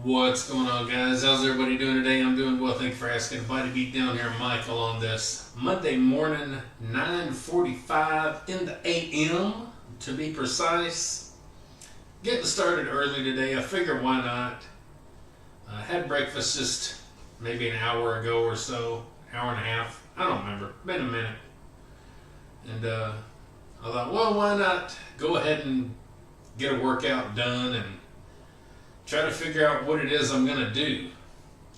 What's going on, guys? How's everybody doing today? I'm doing well, thanks for asking. Glad to be down here, Michael, on this Monday morning, 9:45 in the a.m. to be precise. Getting started early today. I figured why not. I had breakfast just maybe an hour ago or so, hour and a half. I don't remember. Been a minute. And I thought, well, why not go ahead and get a workout done and try to figure out what it is I'm going to do.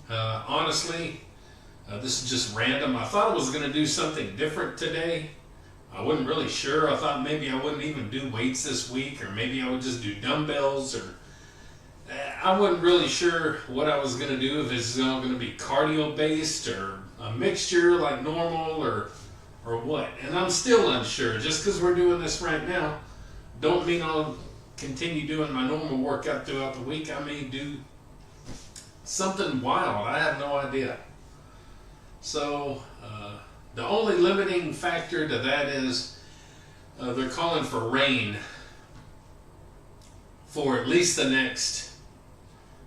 Honestly, this is just random. I thought I was going to do something different today. I wasn't really sure. I thought maybe I wouldn't even do weights this week, or maybe I would just do dumbbells, or I wasn't really sure what I was going to do, if it's going to be cardio based or a mixture like normal or what. And I'm still unsure. Just because we're doing this right now don't mean I'll continue doing my normal workout throughout the week. I may do something wild. I have no idea. So the only limiting factor to that is they're calling for rain for at least the next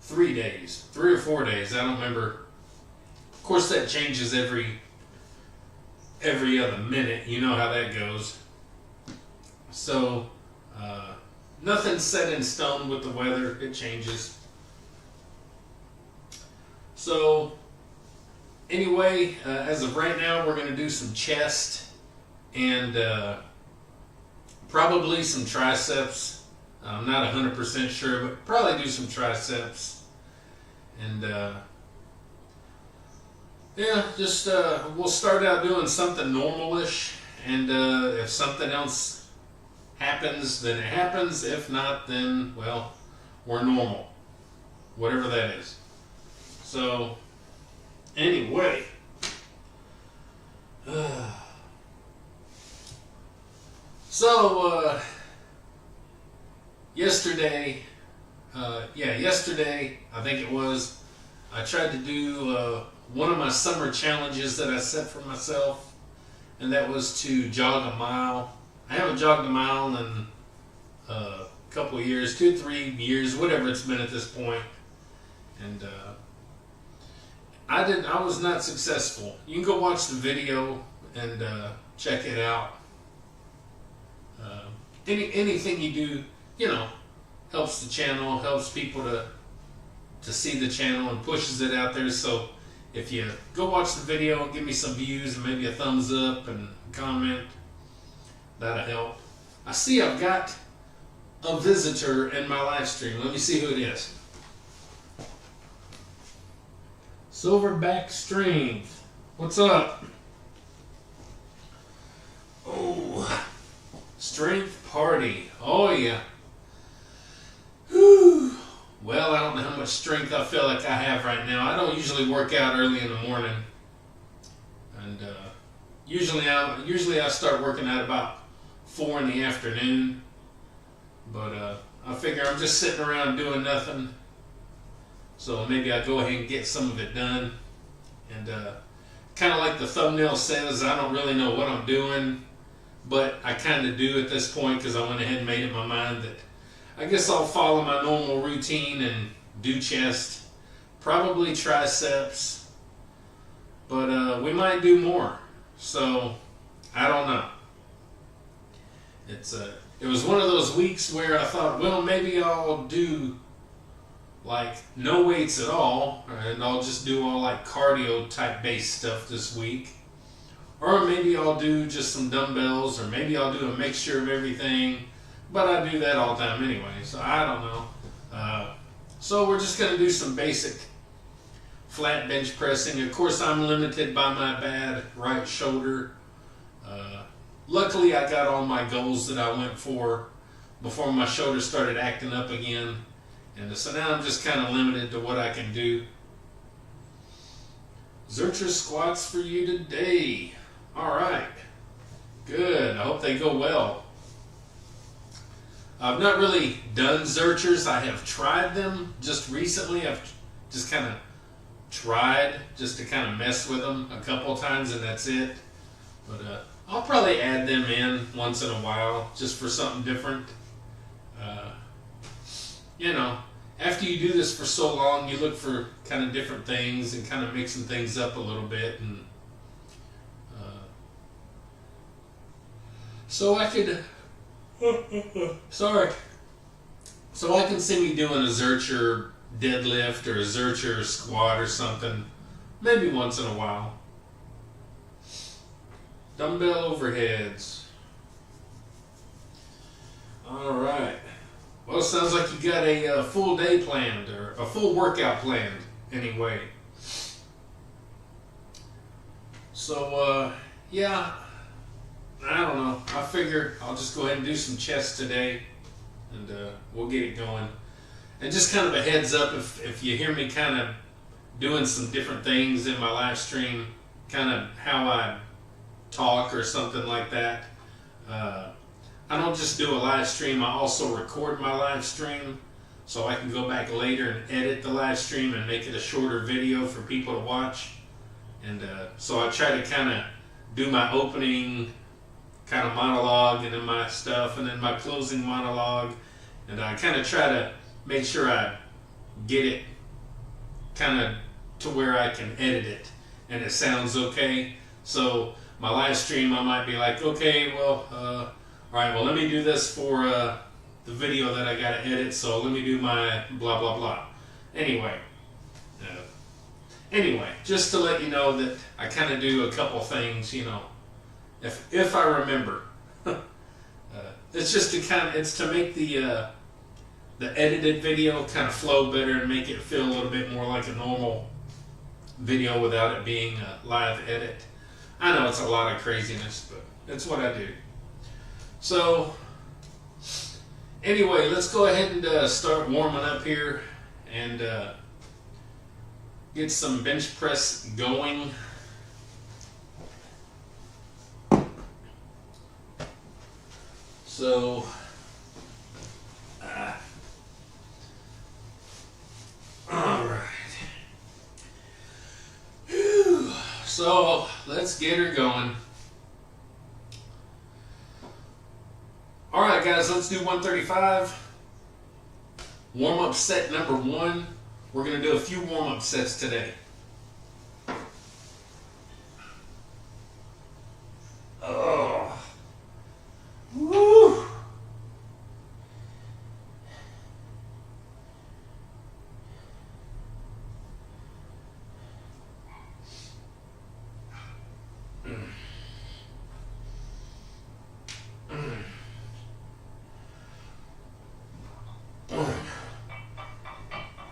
3 days, 3 or 4 days. I don't remember. Of course, that changes every other minute. You know how that goes. So nothing's set in stone with the weather. It changes. So anyway, as of right now, we're going to do some chest and probably some triceps. I'm not 100% sure, but probably do some triceps. And yeah, just we'll start out doing something normal-ish, and if something else happens, then it happens. If not, then, well, we're normal, whatever that is. So anyway, yesterday, yesterday I think it was, I tried to do one of my summer challenges that I set for myself, and that was to jog a mile. I haven't jogged a mile in a couple of years, 2 or 3 years, whatever it's been at this point. And I was not successful. You can go watch the video and check it out. Anything you do, you know, helps the channel, helps people to see the channel and pushes it out there. So if you go watch the video and give me some views and maybe a thumbs up and a comment, that'll help. I see I've got a visitor in my live stream. Let me see who it is. Silverback Strength. What's up? Oh, Strength Party. Oh yeah. Whew. Well, I don't know how much strength I feel like I have right now. I don't usually work out early in the morning, and usually I start working out about 4 in the afternoon. But I figure I'm just sitting around doing nothing, so maybe I go ahead and get some of it done. And kind of like the thumbnail says, I don't really know what I'm doing, but I kind of do at this point, because I went ahead and made up my mind that I guess I'll follow my normal routine and do chest, probably triceps, but we might do more. So I don't know. It was one of those weeks where I thought, well, maybe I'll do like no weights at all, and I'll just do all like cardio type based stuff this week. Or maybe I'll do just some dumbbells, or maybe I'll do a mixture of everything. But I do that all the time anyway, so I don't know. So we're just going to do some basic flat bench pressing. Of course, I'm limited by my bad right shoulder. Luckily, I got all my goals that I went for before my shoulder started acting up again. And so now I'm just kind of limited to what I can do. Zercher squats for you today. All right. Good. I hope they go well. I've not really done Zerchers. I have tried them just recently. I've just kind of tried just to kind of mess with them a couple of times, and that's it. But I'll probably add them in once in a while just for something different. You know, after you do this for so long, you look for kind of different things and kind of mixing things up a little bit. And so I could, sorry. So I can see me doing a Zercher deadlift or a Zercher squat or something, maybe once in a while. Dumbbell overheads. All right. Well, it sounds like you got a full day planned, or a full workout planned, anyway. So, yeah, I don't know. I figure I'll just go ahead and do some chest today, and we'll get it going. And just kind of a heads up, if you hear me kind of doing some different things in my live stream, kind of how I talk or something like that. I don't just do a live stream, I also record my live stream so I can go back later and edit the live stream and make it a shorter video for people to watch. And so I try to kind of do my opening kind of monologue and then my stuff and then my closing monologue, and I kind of try to make sure I get it kind of to where I can edit it and it sounds okay. So my live stream, I might be like, okay, well, all right, well, let me do this for the video that I got to edit, so let me do my blah, blah, blah. Anyway, just to let you know that I kind of do a couple things, you know, if I remember. It's just to kind of, it's to make the edited video kind of flow better and make it feel a little bit more like a normal video without it being a live edit. I know it's a lot of craziness, but it's what I do. So, anyway, let's go ahead and start warming up here and get some bench press going. So, all right. Whew. So, let's get her going. All right, guys, let's do 135. Warm-up set number 1. We're going to do a few warm-up sets today. Oh. Woo.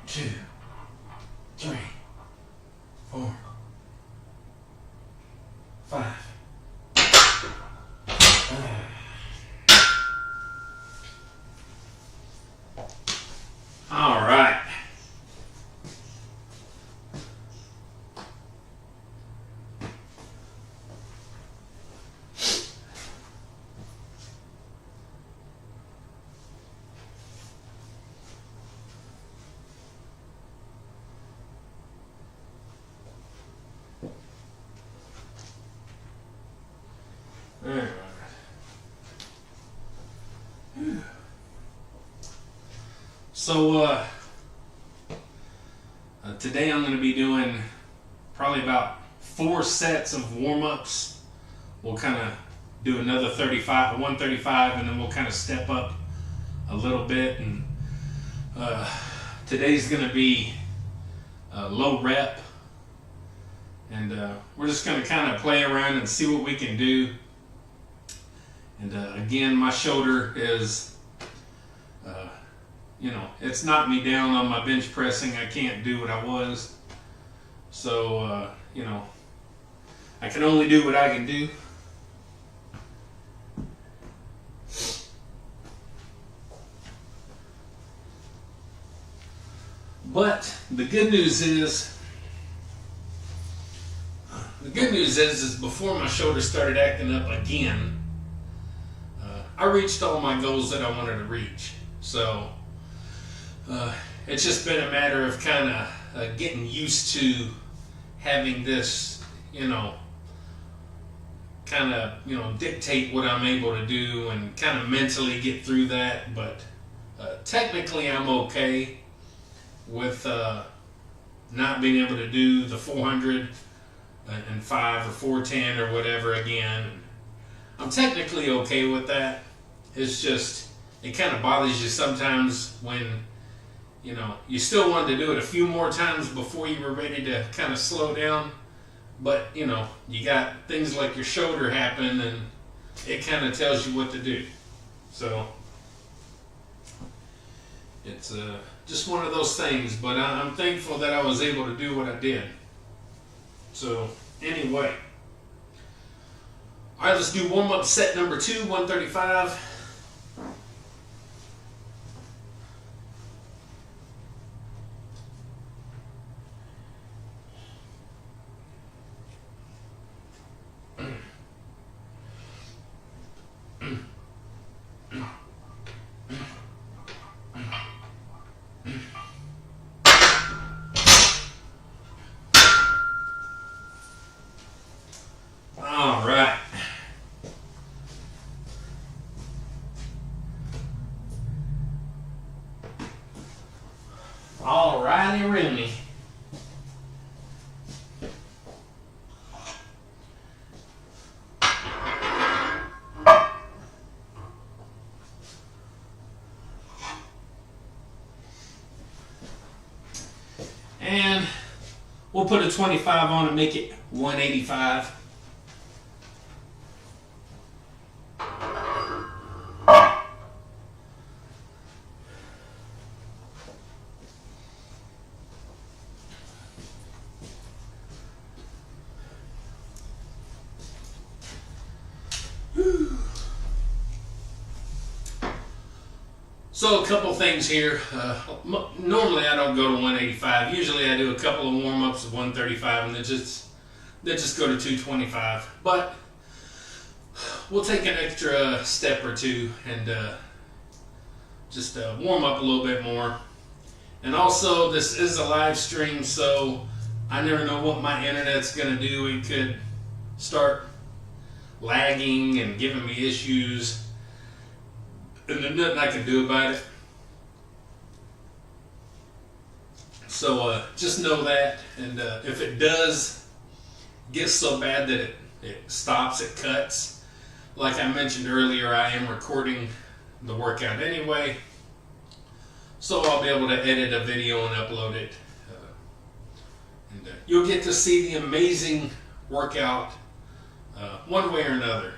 Two, three, 4, 5. All right. So today I'm going to be doing probably about 4 sets of warm-ups. We'll kind of do another 135, and then we'll kind of step up a little bit. And today's going to be low rep, and we're just going to kind of play around and see what we can do. And again, my shoulder is you know, it's knocked me down on my bench pressing. I can't do what I was. So, I can only do what I can do. But the good news is before my shoulder started acting up again, I reached all my goals that I wanted to reach. So it's just been a matter of kind of getting used to having this, kind of, dictate what I'm able to do and kind of mentally get through that. But technically I'm okay with not being able to do the 400 and 5 or 410 or whatever again. I'm technically okay with that. It's just, it kind of bothers you sometimes when, you still wanted to do it a few more times before you were ready to kind of slow down. But, you got things like your shoulder happen and it kind of tells you what to do. So, it's just one of those things, but I'm thankful that I was able to do what I did. So, anyway. Alright, let's do warm-up set number 2, 135. Alright. Alrighty, Rooney. And we'll put a 25 on and make it 185. So a couple things here. Normally I don't go to 185. Usually I do a couple of warm-ups of 135 and then just go to 225. But we'll take an extra step or two and just warm up a little bit more. And also, this is a live stream, so I never know what my internet's going to do. It could start lagging and giving me issues. And there's nothing I can do about it. So just know that. And if it does get so bad that it stops, it cuts. Like I mentioned earlier, I am recording the workout anyway. So I'll be able to edit a video and upload it. And you'll get to see the amazing workout one way or another.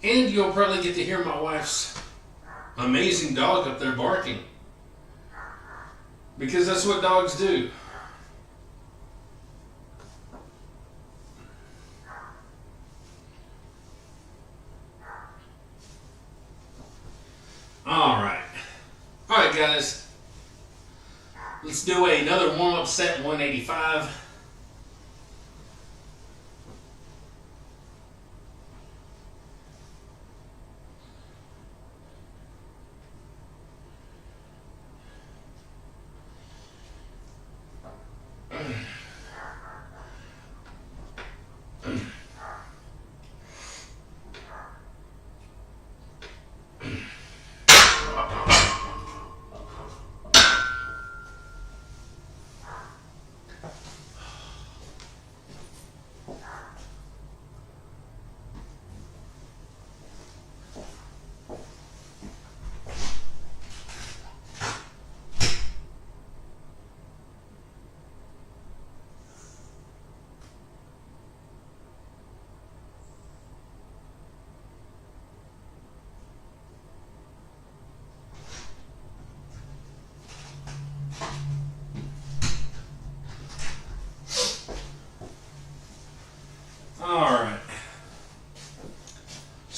And you'll probably get to hear my wife's amazing dog up there barking. Because that's what dogs do. Alright. Alright guys. Let's do another warm-up set, 185.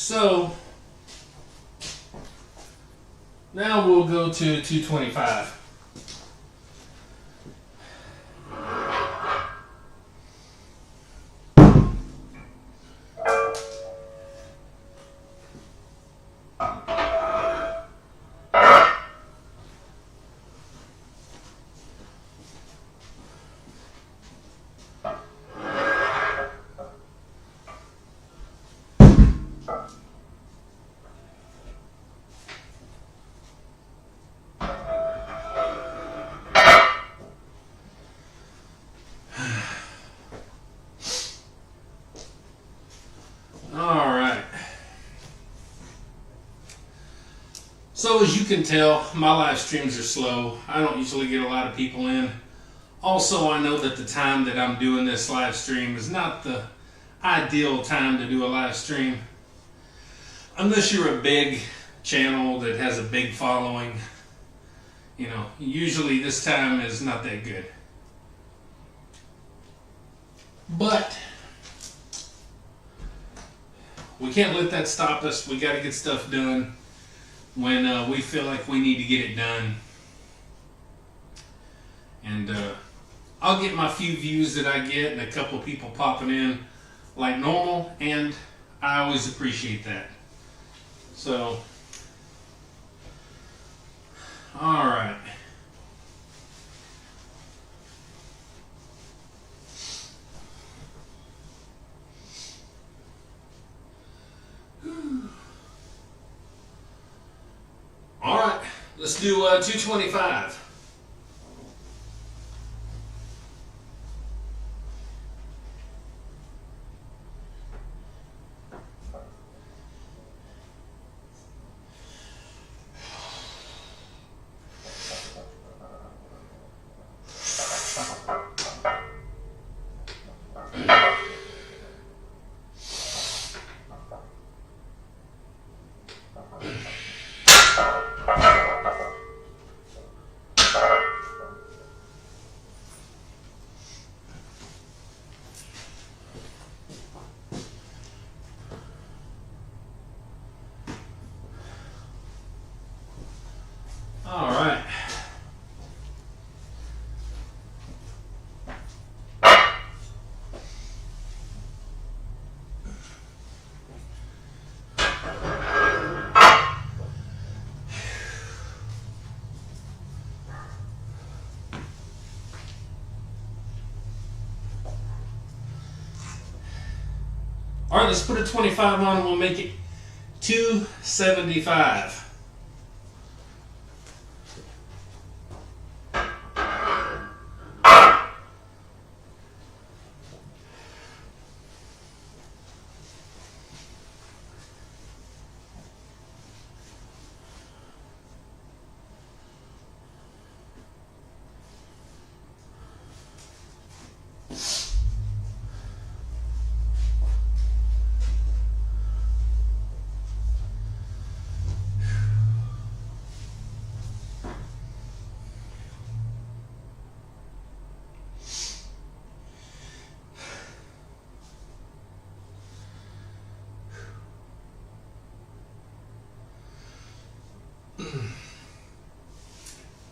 So now we'll go to 225. So as you can tell, my live streams are slow. I don't usually get a lot of people in. Also, I know that the time that I'm doing this live stream is not the ideal time to do a live stream. Unless you're a big channel that has a big following, you know, usually this time is not that good. But we can't let that stop us. We got to get stuff done when we feel like we need to get it done. And I'll get my few views that I get and a couple of people popping in like normal, and I always appreciate that. So, all right. All right, let's do 225. All right. All right, let's put a 25 on and we'll make it 275.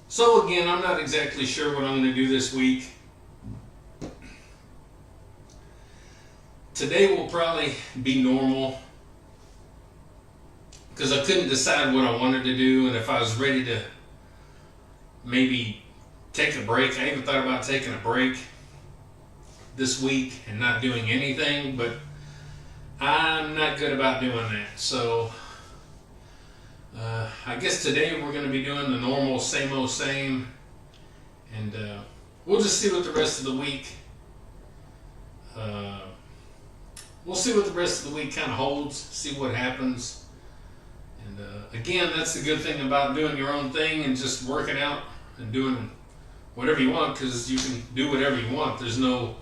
So again, I'm not exactly sure what I'm going to do this week. Today will probably be normal because I couldn't decide what I wanted to do and if I was ready to maybe take a break. I even thought about taking a break this week and not doing anything, but I'm not good about doing that. So I guess today we're going to be doing the normal same old same, and we'll just see what the rest of the week we'll see what the rest of the week kind of holds, see what happens. And again, that's the good thing about doing your own thing and just working out and doing whatever you want, because you can do whatever you want. There's no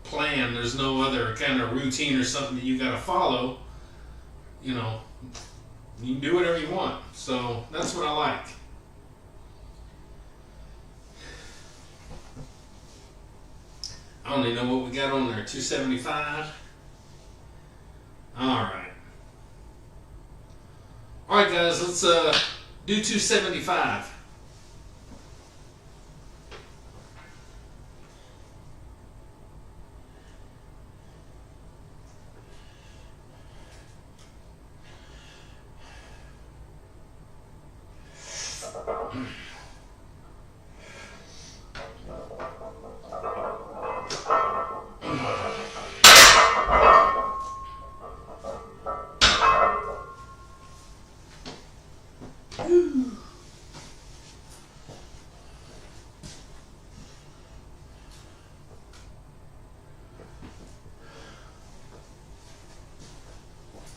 plan, there's no other kind of routine or something that you got to follow. You know, you can do whatever you want. So that's what I like. I don't even know what we got on there. 275. Alright. Alright guys, let's do 275.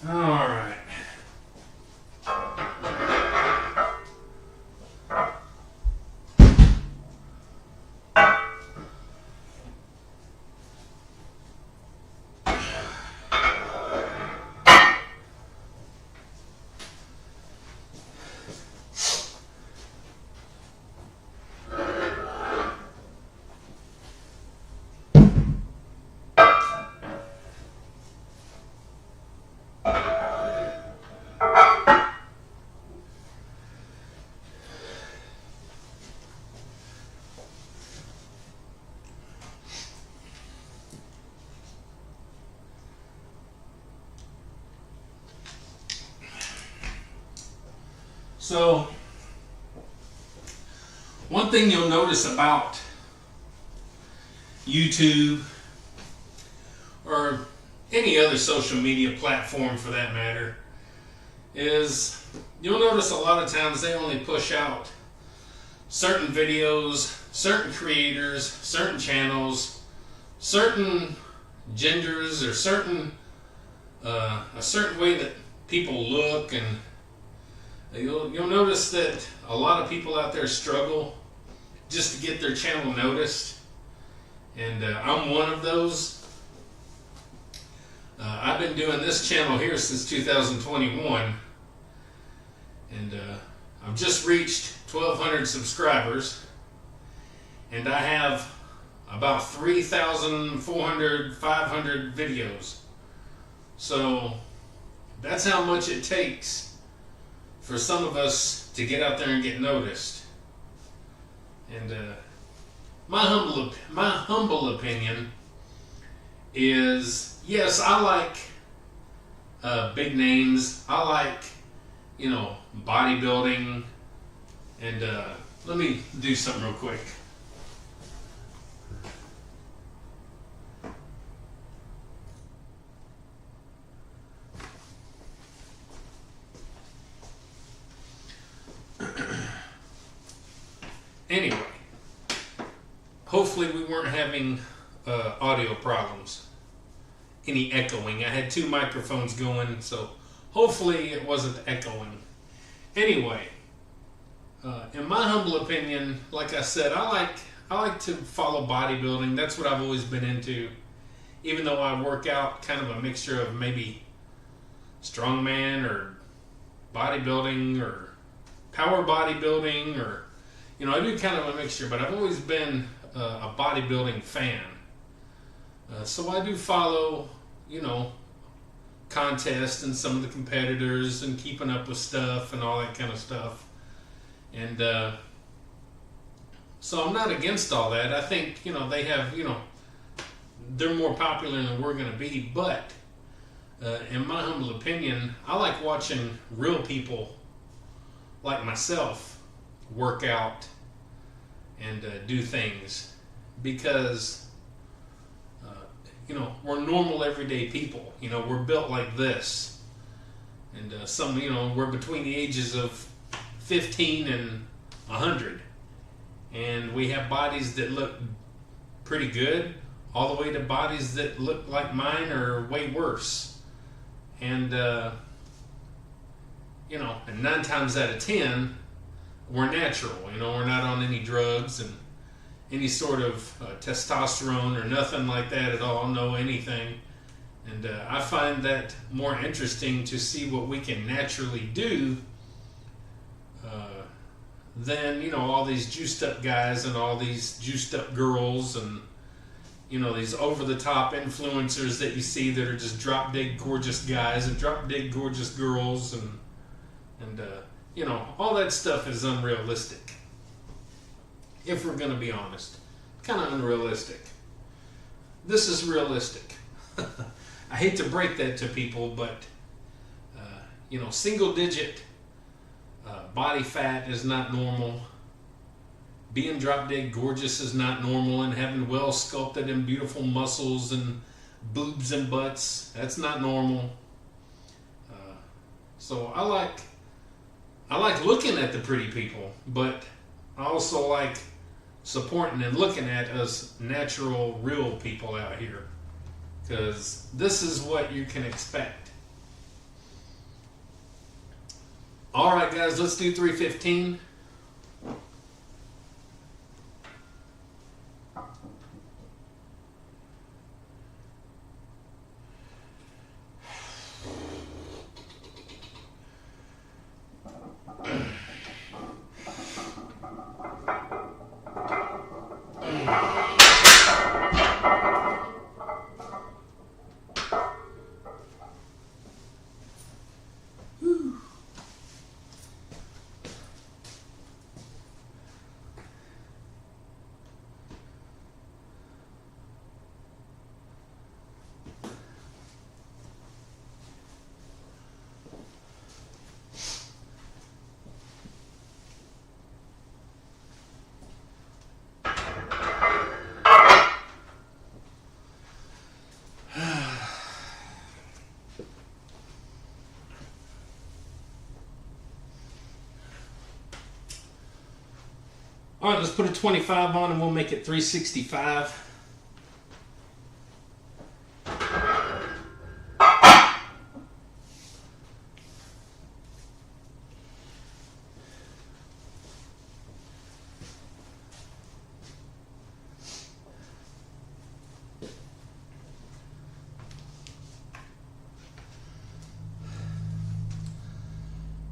All right. So, one thing you'll notice about YouTube or any other social media platform for that matter is you'll notice a lot of times they only push out certain videos, certain creators, certain channels, certain genders, or a certain way that people look, and you'll notice that a lot of people out there struggle just to get their channel noticed, and I'm one of those. I've been doing this channel here since 2021, and I've just reached 1,200 subscribers, and I have about 3,400, 500 videos. So that's how much it takes for some of us to get out there and get noticed. And my humble opinion is, yes, I like big names. I like, bodybuilding. And let me do something real quick. Anyway, hopefully we weren't having audio problems, any echoing. I had two microphones going, so hopefully it wasn't echoing. Anyway, in my humble opinion, like I said, I like to follow bodybuilding. That's what I've always been into, even though I work out kind of a mixture of maybe strongman or bodybuilding or power bodybuilding, or I do kind of a mixture, but I've always been a bodybuilding fan. So I do follow, contests and some of the competitors and keeping up with stuff and all that kind of stuff. And so I'm not against all that. I think, they have, they're more popular than we're going to be. But in my humble opinion, I like watching real people like myself work out and do things, because we're normal everyday people. We're built like this, and we're between the ages of 15 and 100, and we have bodies that look pretty good all the way to bodies that look like mine or way worse. And and 9 times out of 10 we're natural. We're not on any drugs and any sort of testosterone or nothing like that at all, no anything. And I find that more interesting to see what we can naturally do than all these juiced up guys and all these juiced up girls and you know, these over-the-top influencers that you see that are just drop-dead gorgeous guys and drop-dead gorgeous girls, and you know, all that stuff is unrealistic. If we're going to be honest, kind of unrealistic. This is realistic. I hate to break that to people, but you know, single-digit body fat is not normal. Being drop-dead gorgeous is not normal, and having well-sculpted and beautiful muscles and boobs and butts, that's not normal. So I like looking at the pretty people, but I also like supporting and looking at us natural, real people out here, because this is what you can expect. All right, guys, let's do 315. All right, let's put a 25 on and we'll make it 365.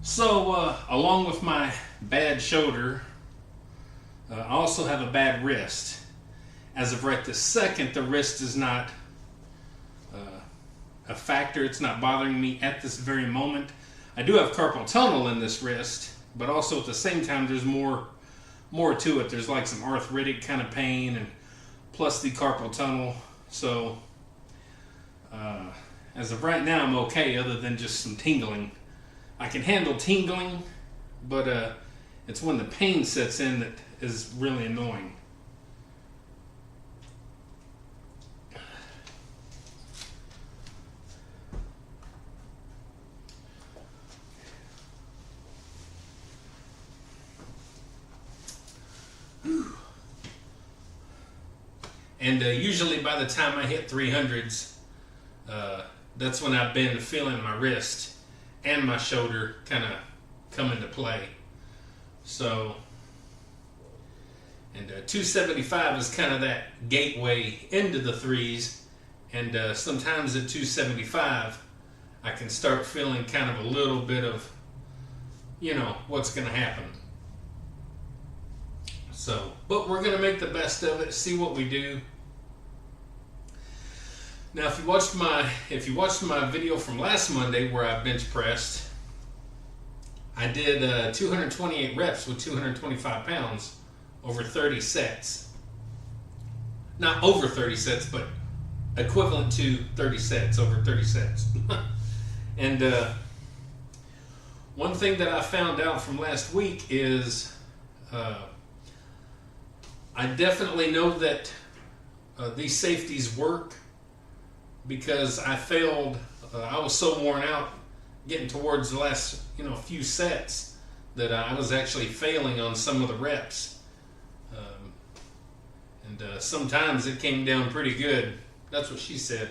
So, along with my bad shoulder, I also have a bad wrist. As of right this second, the wrist is not a factor. It's not bothering me at this very moment. I do have carpal tunnel in this wrist, but also at the same time, there's more to it. There's like some arthritic kind of pain, and plus the carpal tunnel. So, as of right now, I'm okay, other than just some tingling. I can handle tingling, but it's when the pain sets in that is really annoying. And usually by the time I hit 300s, that's when I've been feeling my wrist and my shoulder kind of come into play. So, and 275 is kind of that gateway into the threes, and sometimes at 275 I can start feeling kind of a little bit of, you know, what's going to happen. So, but we're going to make the best of it, see what we do. Now, if you watched my video from last Monday where I bench pressed, I did 228 reps with 225 pounds over 30 sets. Not over 30 sets, but equivalent to 30 sets, over 30 sets. And one thing that I found out from last week is I definitely know that these safeties work, because I failed. I was so worn out getting towards the last, few sets that I was actually failing on some of the reps. And sometimes it came down pretty good. That's what she said.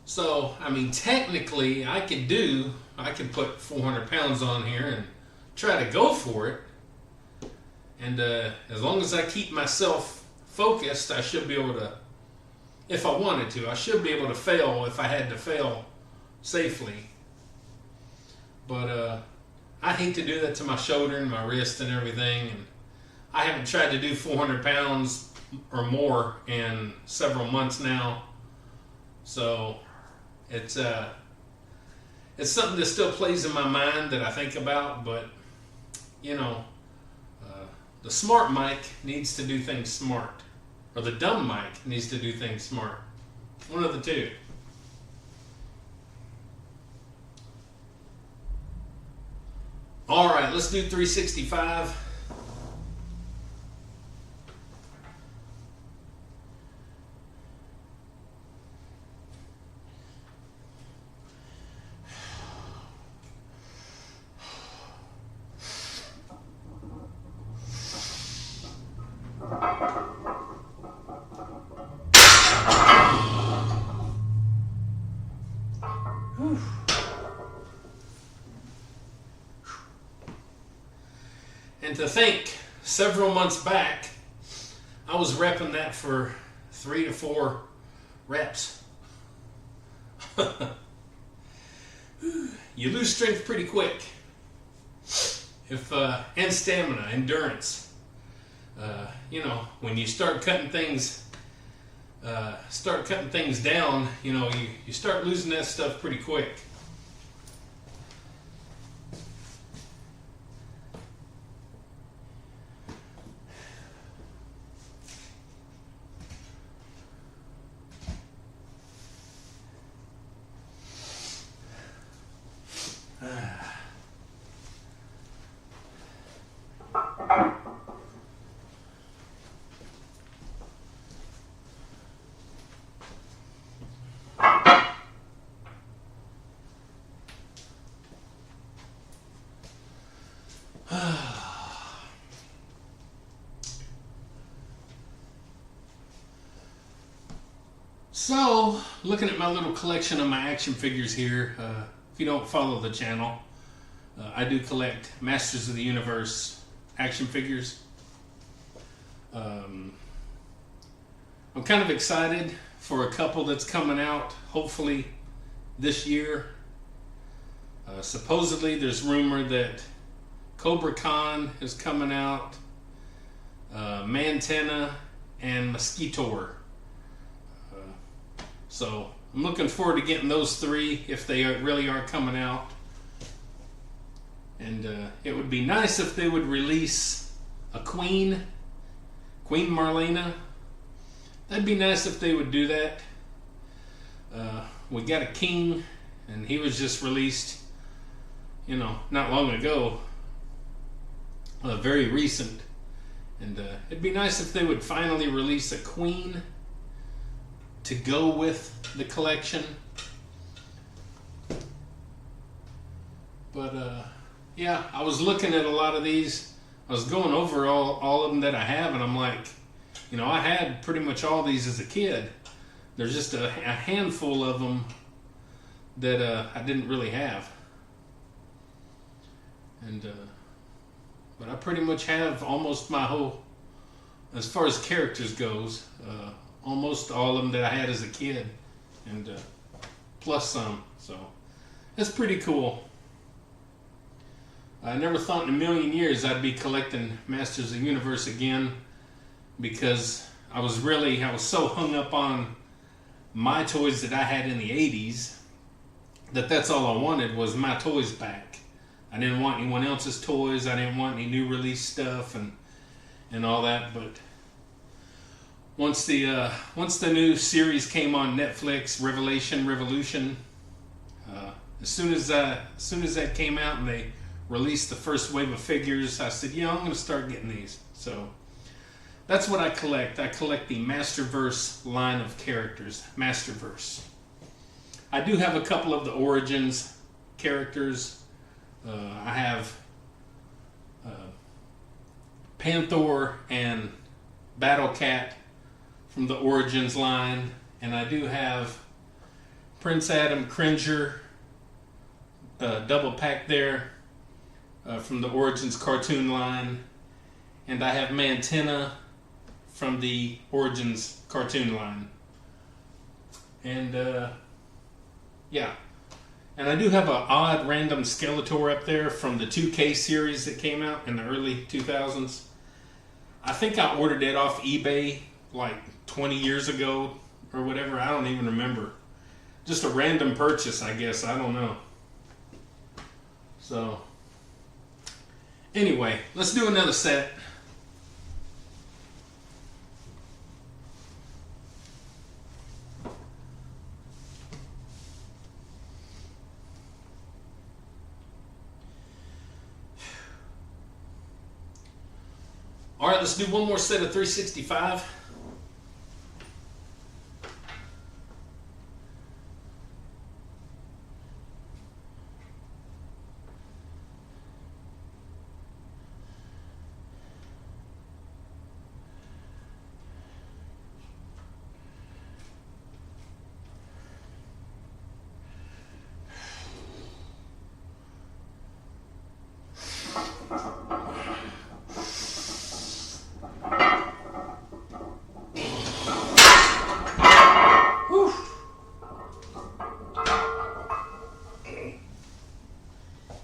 So, I mean, technically, I could put 400 pounds on here and try to go for it. And as long as I keep myself focused, I should be able to, if I wanted to, I should be able to fail if I had to fail safely. But I hate to do that to my shoulder and my wrist and everything. And I haven't tried to do 400 pounds or more in several months now. So it's something that still plays in my mind that I think about, but you know, the smart mic needs to do things smart, or the dumb mic needs to do things smart. One of the two. All right, let's do 365. And to think, several months back, I was repping that for 3 to 4 reps. You lose strength pretty quick. And stamina, endurance. You know, when you start cutting things down, you know, you start losing that stuff pretty quick. So, looking at my little collection of my action figures here, if you don't follow the channel, I do collect Masters of the Universe action figures. I'm kind of excited for a couple that's coming out, hopefully this year. Supposedly there's rumor that Cobra Khan is coming out, Mantenna, and Mosquitor. So I'm looking forward to getting those 3 if they really are coming out. And it would be nice if they would release a Queen Marlena. That'd be nice if they would do that. We got a King, and he was just released, you know, not long ago. Very recent. And it'd be nice if they would finally release a Queen to go with the collection. But yeah, I was looking at a lot of these. I was going over all of them that I have, and I'm like, you know, I had pretty much all these as a kid. There's just a handful of them that I didn't really have. And but I pretty much have almost my whole, as far as characters goes, almost all of them that I had as a kid, and plus some. So it's pretty cool. I never thought in a million years I'd be collecting Masters of the Universe again, because I was so hung up on my toys that I had in the 80s that's all I wanted was my toys back. I didn't want anyone else's toys. I didn't want any new release stuff and all that. But once the new series came on Netflix, Revolution, as soon as that came out and they released the first wave of figures, I said, I'm going to start getting these. So that's what I collect. I collect the Masterverse line of characters. Masterverse. I do have a couple of the Origins characters. I have Panther and Battle Cat from the Origins line, and I do have Prince Adam Cringer double pack there from the Origins cartoon line, and I have Mantenna from the Origins cartoon line. And yeah, and I do have an odd random Skeletor up there from the 2K series that came out in the early 2000s. I think I ordered it off eBay like 20 years ago or whatever. I don't even remember. Just a random purchase, I guess. I don't know. So, anyway, let's do another set. All right, let's do one more set of 365.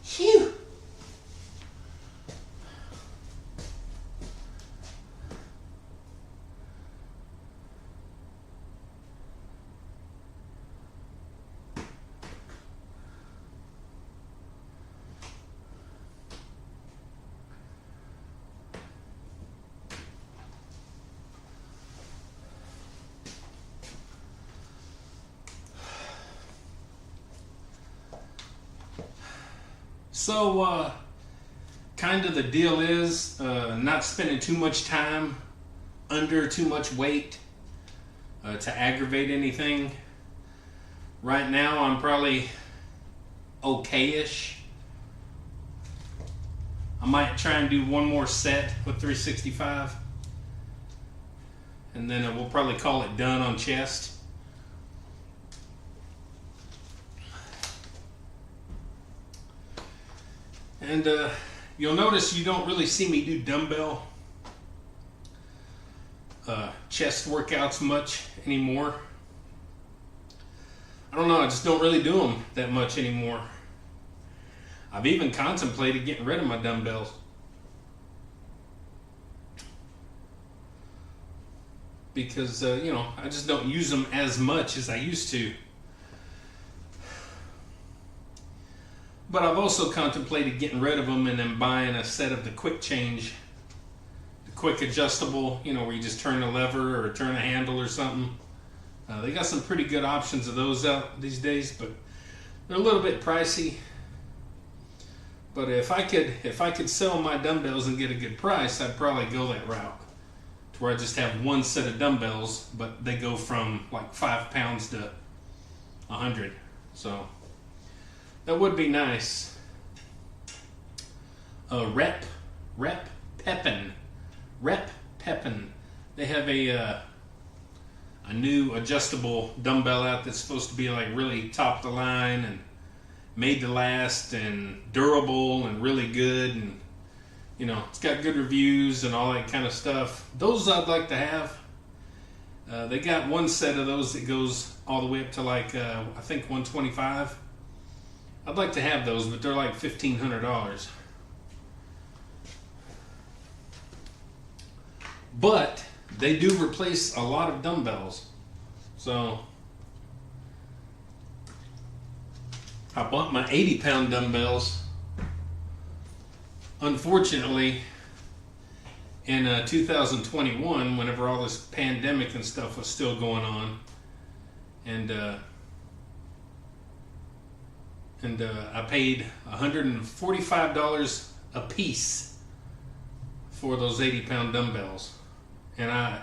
Phew. So, kind of the deal is not spending too much time under too much weight to aggravate anything. Right now, I'm probably okay-ish. I might try and do one more set with 365, and then we'll probably call it done on chest. And you'll notice you don't really see me do dumbbell chest workouts much anymore. I don't know, I just don't really do them that much anymore. I've even contemplated getting rid of my dumbbells. Because, you know, I just don't use them as much as I used to. But I've also contemplated getting rid of them and then buying a set of the quick change, the quick adjustable, you know, where you just turn the lever or turn the handle or something. They got some pretty good options of those out these days, but they're a little bit pricey. But if I could sell my dumbbells and get a good price, I'd probably go that route, to where I just have one set of dumbbells, but they go from like 5 pounds to 100. So that would be nice. Rep Peppin. They have a new adjustable dumbbell out that's supposed to be like really top of the line and made to last and durable and really good, and you know, it's got good reviews and all that kind of stuff. Those I'd like to have. They got one set of those that goes all the way up to like I think 125. I'd like to have those, but they're like $1,500. But they do replace a lot of dumbbells. So I bought my 80-pound dumbbells. Unfortunately, in 2021, whenever all this pandemic and stuff was still going on, and I paid $145 a piece for those 80-pound dumbbells. And I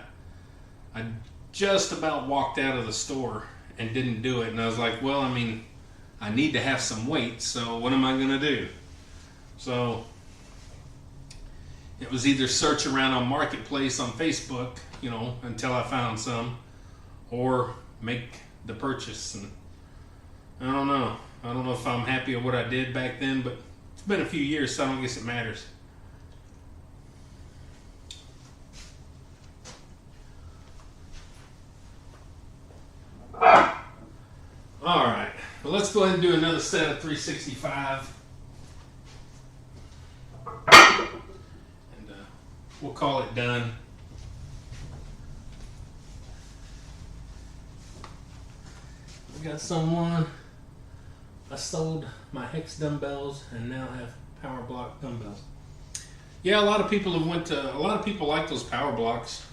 just about walked out of the store and didn't do it. And I was like, well, I mean, I need to have some weight, so what am I going to do? So it was either search around on Marketplace on Facebook, you know, until I found some, or make the purchase. And I don't know. I don't know if I'm happy with what I did back then, but it's been a few years, so I don't guess it matters. All right, well, let's go ahead and do another set of 365. And we'll call it done. got someone. I sold my Hex dumbbells and now have Power Block dumbbells. Yeah, a lot of people like those Power Blocks.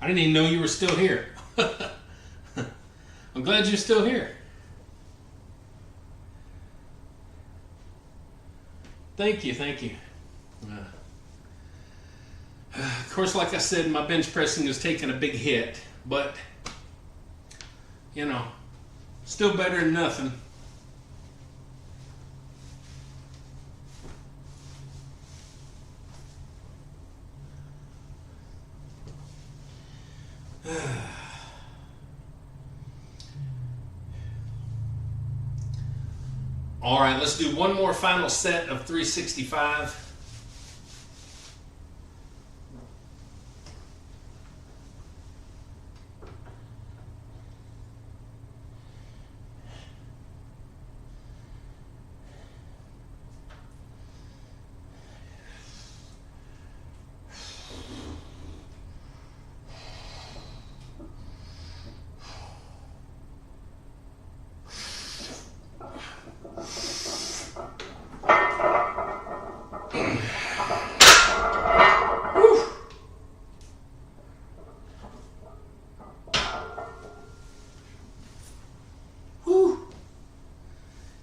I didn't even know you were still here. I'm glad you're still here. Thank you. Of course, like I said, my bench pressing is taking a big hit, but you know, still better than nothing. All right, let's do one more final set of 365.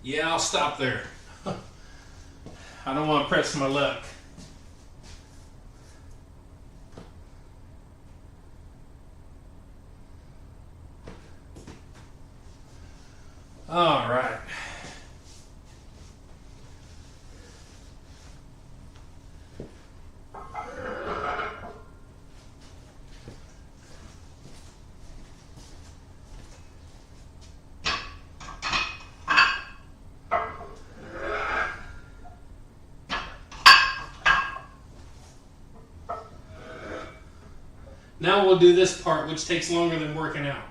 Yeah, I'll stop there. I don't want to press my luck. All right. Now we'll do this part, which takes longer than working out.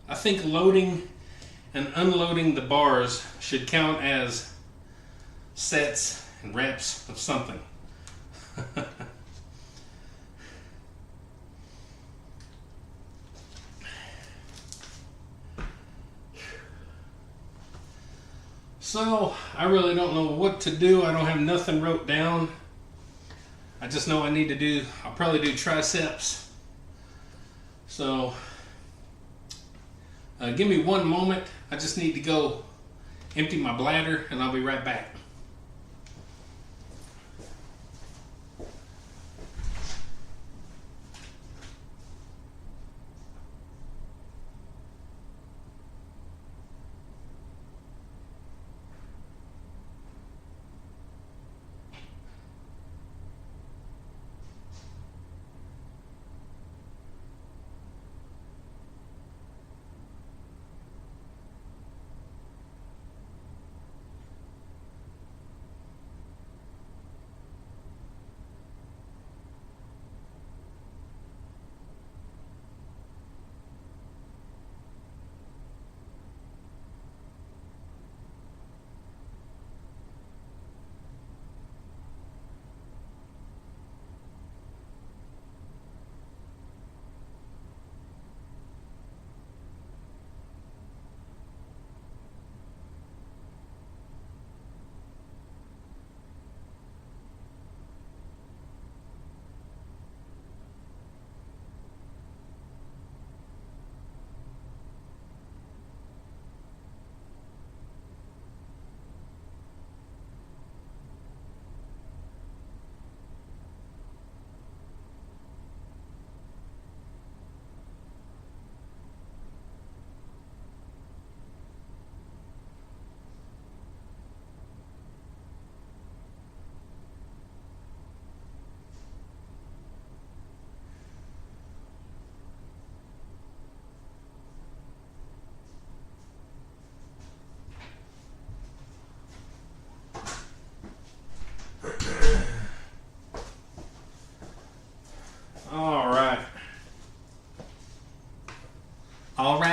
I think loading and unloading the bars should count as sets and reps of something. So, I really don't know what to do. I don't have nothing wrote down. I just know I'll probably do triceps. So, give me one moment. I just need to go empty my bladder and I'll be right back.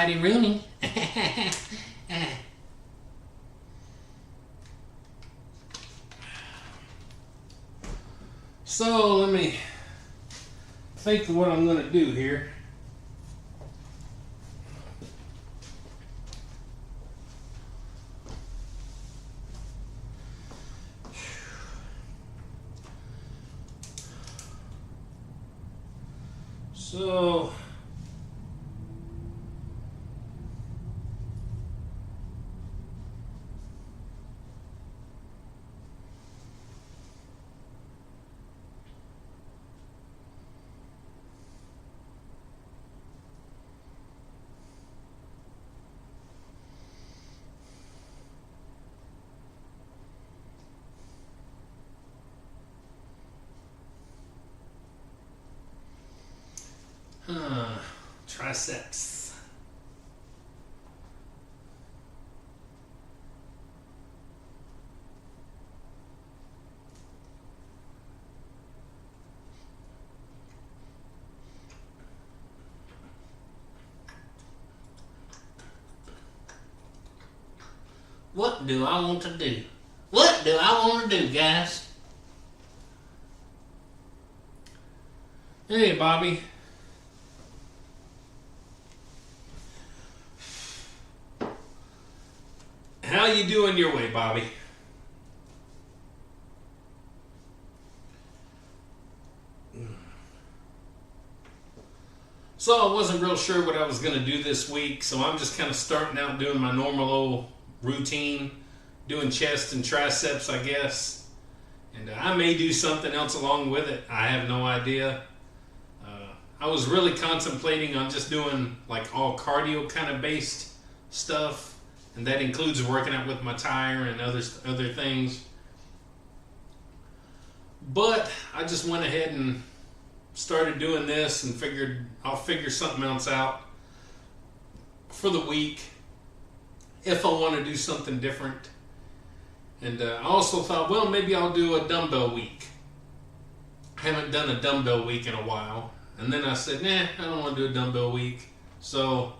mighty Rooney. So let me think of what I'm going to do here. So triceps. What do I want to do? What do I want to do, guys? Hey, Bobby. How you doing your way, Bobby? So I wasn't real sure what I was going to do this week, so I'm just kind of starting out doing my normal old routine, doing chest and triceps, I guess. And I may do something else along with it. I have no idea. I was really contemplating on just doing like all cardio kind of based stuff, and that includes working out with my tire and other things. But I just went ahead and started doing this and figured I'll figure something else out for the week if I want to do something different. And I also thought, well, maybe I'll do a dumbbell week. I haven't done a dumbbell week in a while. And then I said, nah, I don't want to do a dumbbell week. So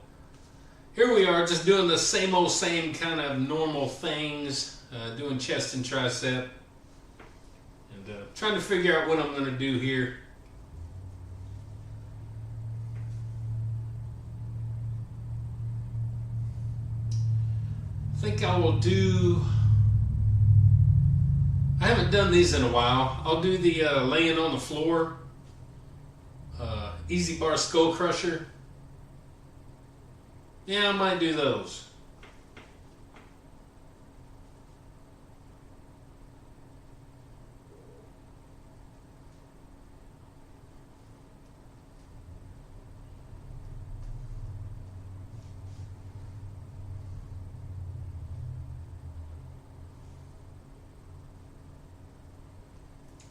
here we are, just doing the same old same kind of normal things, doing chest and tricep. And trying to figure out what I'm going to do here. I think I will do, I haven't done these in a while. I'll do the laying on the floor, Easy Bar Skull Crusher. Yeah, I might do those.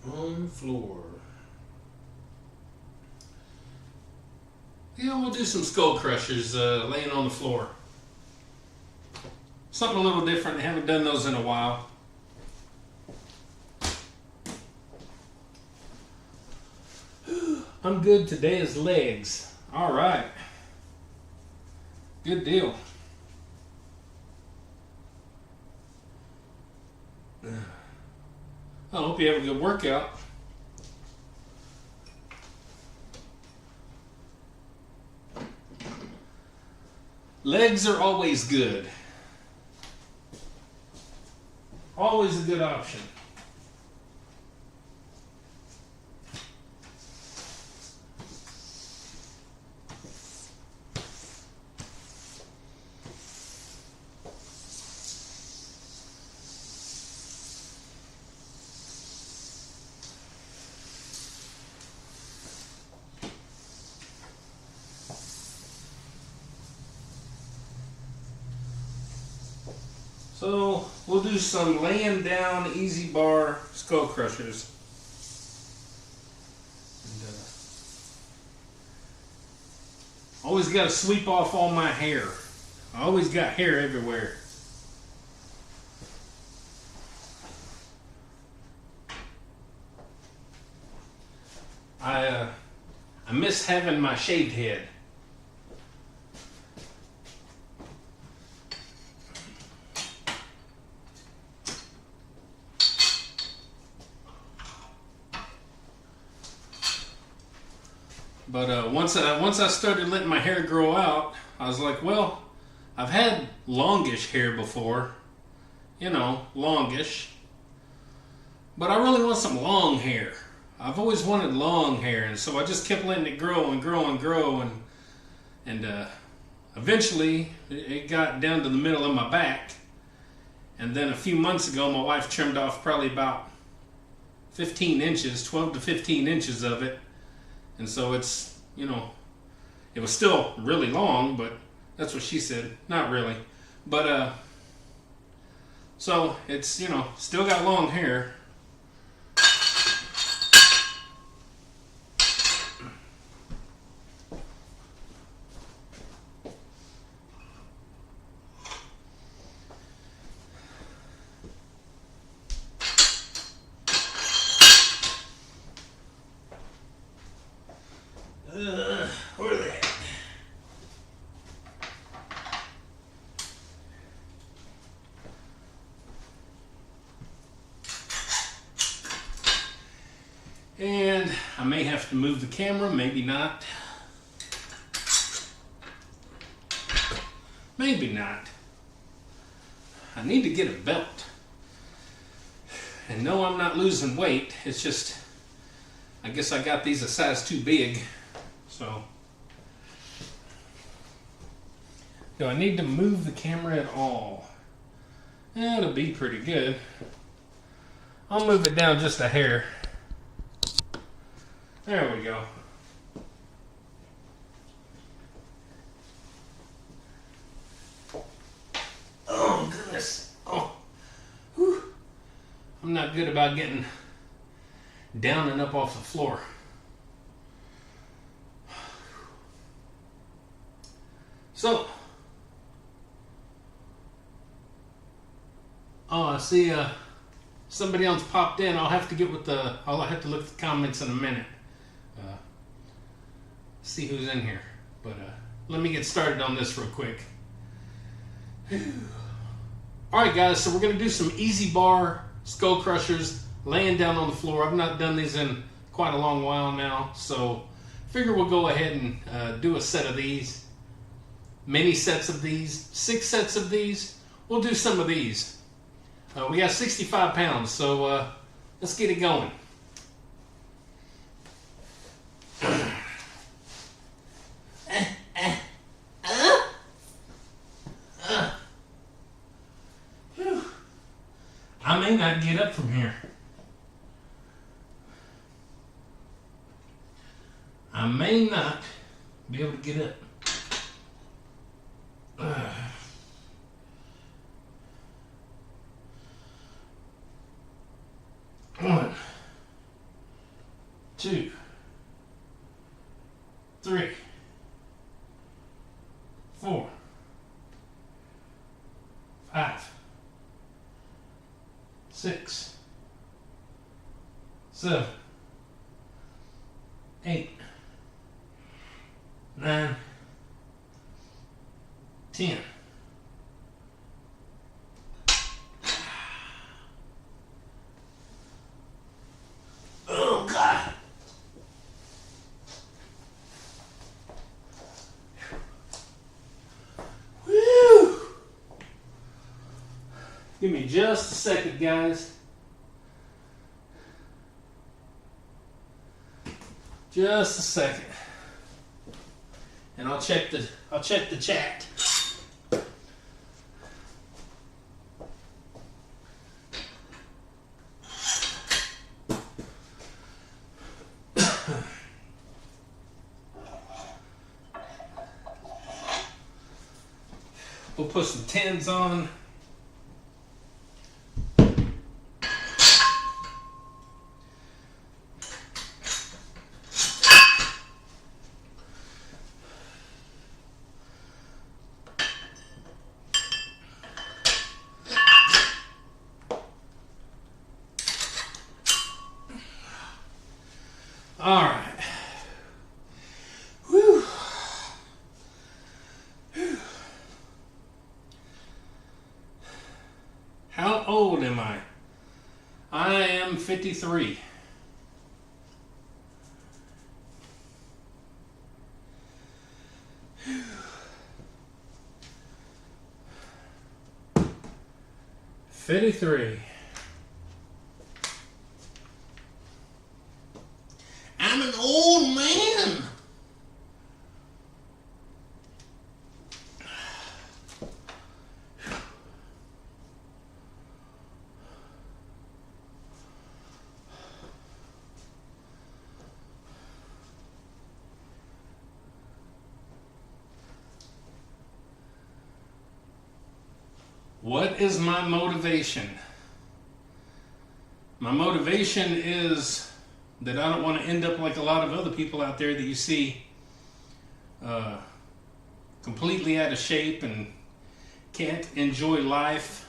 On the floor. Yeah, we'll do some skull crushers laying on the floor. Something a little different. I haven't done those in a while. I'm good. Today is legs. All right. Good deal. I hope you have a good workout. Legs are always good. Always a good option. So we'll do some laying down easy bar skull crushers. And, always got to sweep off all my hair. I always got hair everywhere. I miss having my shaved head. But once I started letting my hair grow out, I was like, well, I've had longish hair before, longish. But I really want some long hair. I've always wanted long hair, and so I just kept letting it grow and grow and grow, and eventually it got down to the middle of my back. And then a few months ago, my wife trimmed off probably about 15 inches, 12 to 15 inches of it. And so it's, it was still really long, but that's what she said. Not really. But, so it's, still got long hair. Where are they at? And I may have to move the camera, maybe not. Maybe not. I need to get a belt. And no, I'm not losing weight. It's just, I guess I got these a size too big. So, do I need to move the camera at all? It'll be pretty good. I'll move it down just a hair. There we go. Oh, goodness. Oh. Whew. I'm not good about getting down and up off the floor. So, I see somebody else popped in. I'll have to have to look at the comments in a minute. See who's in here. But let me get started on this real quick. Alright guys, so we're going to do some easy bar skull crushers laying down on the floor. I've not done these in quite a long while now, so figure we'll go ahead and do a set of these. Many sets of these, 6 sets of these. We'll do some of these. We got 65 pounds, so let's get it going. I may not get up from here. I may not be able to get up. 1, 2, 3, 4, 5, 6, 7, 8, 9, 10. Oh God. Whew. Give me just a second, guys. Just a second. And I'll check the chat. We'll put some 10s on. All right. Whew. How old am I? I am 53. 53. I'm an old man. What is my motivation? My motivation is that I don't want to end up like a lot of other people out there that you see completely out of shape and can't enjoy life,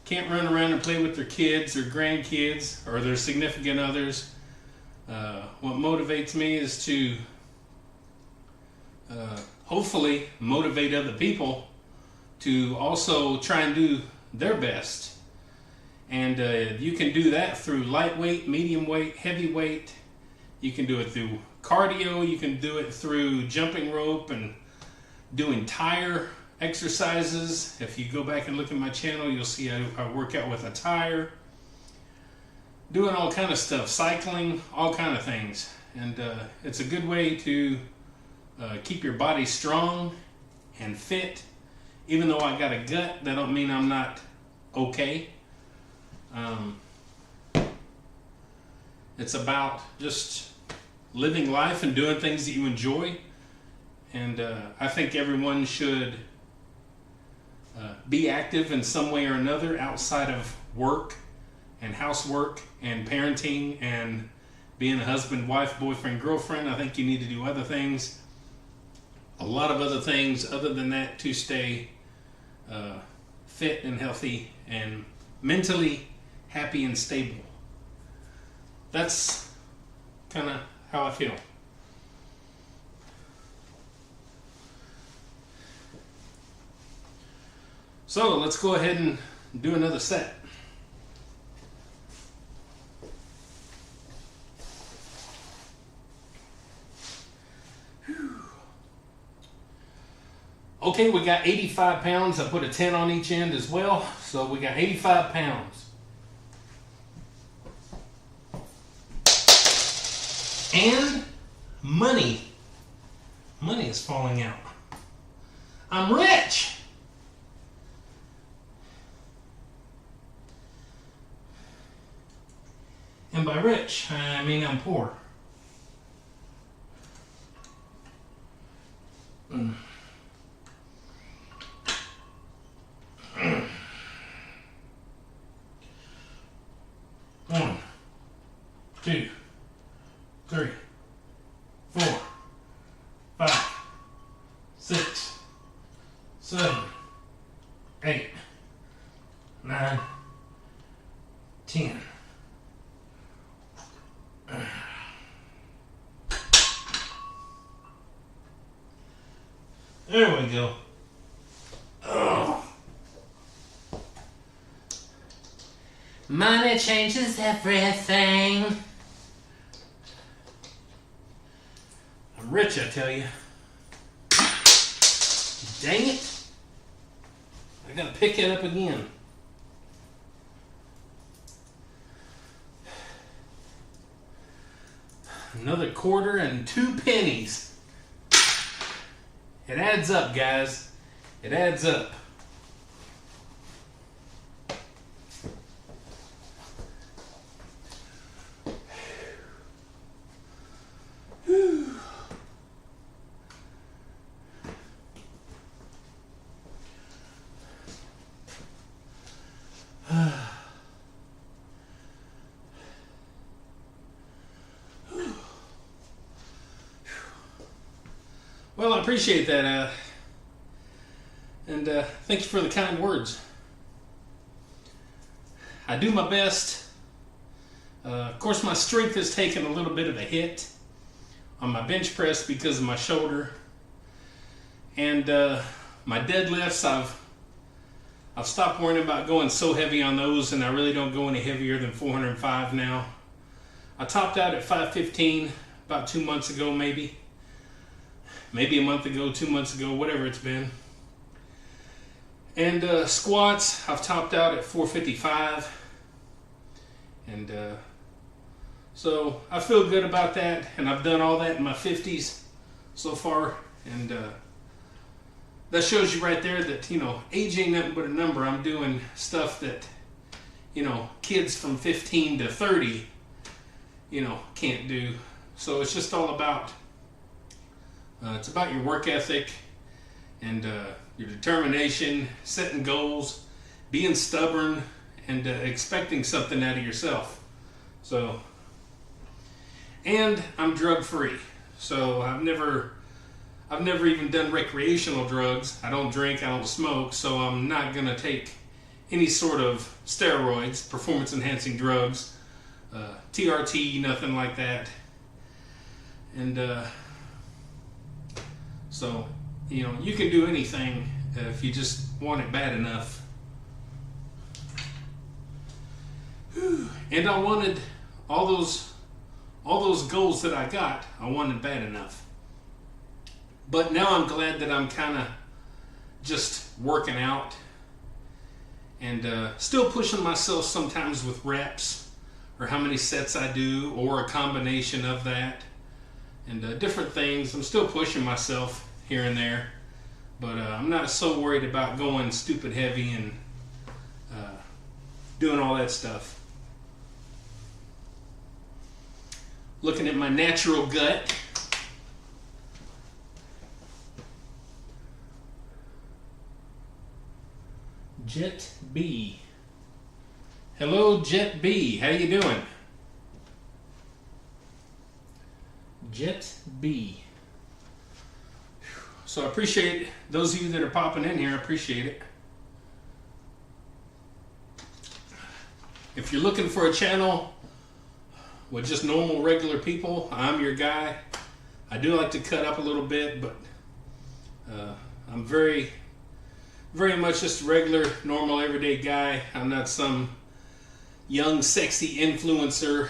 can't run around and play with their kids or grandkids or their significant others. What motivates me is to hopefully motivate other people to also try and do their best. And you can do that through lightweight, medium weight, heavyweight. You can do it through cardio. You can do it through jumping rope and doing tire exercises. If you go back and look at my channel, you'll see I work out with a tire. Doing all kind of stuff, cycling, all kind of things. And it's a good way to keep your body strong and fit. Even though I got a gut, that don't mean I'm not okay. It's about just living life and doing things that you enjoy. And I think everyone should be active in some way or another outside of work and housework and parenting and being a husband, wife, boyfriend, girlfriend. I think you need to do other things, a lot of other things other than that, to stay fit and healthy and mentally happy and stable. That's kind of how I feel. So let's go ahead and do another set. Okay, we got 85 pounds. I put a 10 on each end as well. So we got 85 pounds. And money. Money is falling out. I'm rich. And by rich, I mean I'm poor. One, two, three, 4, 5, 6, 7, 8, 9, 10. There we go. Oh. Money changes everything. I'm rich, I tell you. Dang it. I gotta pick it up again. Another quarter and 2 pennies. It adds up, guys. It adds up. Well, I appreciate that, and thank you for the kind words. I do my best. Of course, my strength has taken a little bit of a hit on my bench press because of my shoulder, and my deadlifts. I've stopped worrying about going so heavy on those, and I really don't go any heavier than 405 now. I topped out at 515 about 2 months ago, maybe a month ago, 2 months ago, whatever it's been. And squats, I've topped out at 455. And so I feel good about that. And I've done all that in my 50s so far. And that shows you right there that, age ain't nothing but a number. I'm doing stuff that, kids from 15 to 30, can't do. So it's just all about, it's about your work ethic and your determination, setting goals, being stubborn, and expecting something out of yourself. So, and I'm drug free. So I've never even done recreational drugs. I don't drink, I don't smoke, so I'm not gonna take any sort of steroids, performance enhancing drugs, TRT, nothing like that. And so, you can do anything if you just want it bad enough. And I wanted all those goals that I got, I wanted bad enough. But now I'm glad that I'm kind of just working out and still pushing myself sometimes with reps or how many sets I do or a combination of that and different things. I'm still pushing myself here and there, but I'm not so worried about going stupid heavy and doing all that stuff. Looking at my natural gut. Jet B. Hello, Jet B. How you doing? Jet B. So I appreciate those of you that are popping in here. I appreciate it. If you're looking for a channel with just normal, regular people, I'm your guy. I do like to cut up a little bit, but I'm very much just a regular, normal, everyday guy. I'm not some young, sexy influencer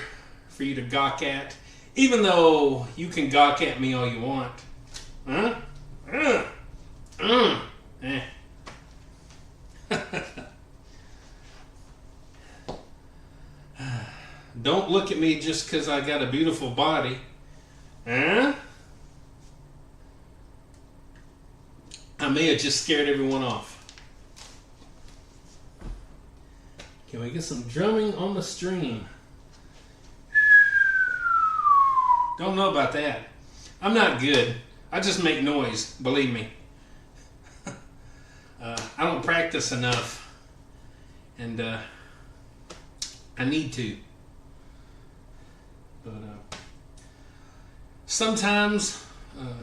for you to gawk at, even though you can gawk at me all you want. Huh? Eh. Don't look at me just because I got a beautiful body. Huh? I may have just scared everyone off. Can we get some drumming on the stream? Don't know about that. I'm not good. I just make noise, believe me. I don't practice enough. And I need to. But sometimes,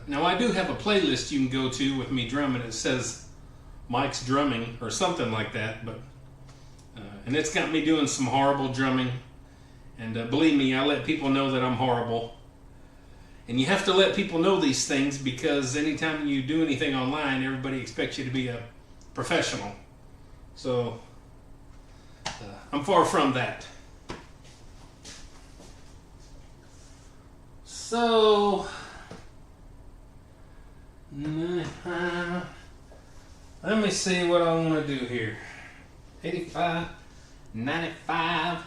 now I do have a playlist you can go to with me drumming. It says Mike's Drumming or something like that. But and it's got me doing some horrible drumming. And believe me, I let people know that I'm horrible. And you have to let people know these things because anytime you do anything online, everybody expects you to be a professional. So I'm far from that. So let me see what I want to do here. 85, 95,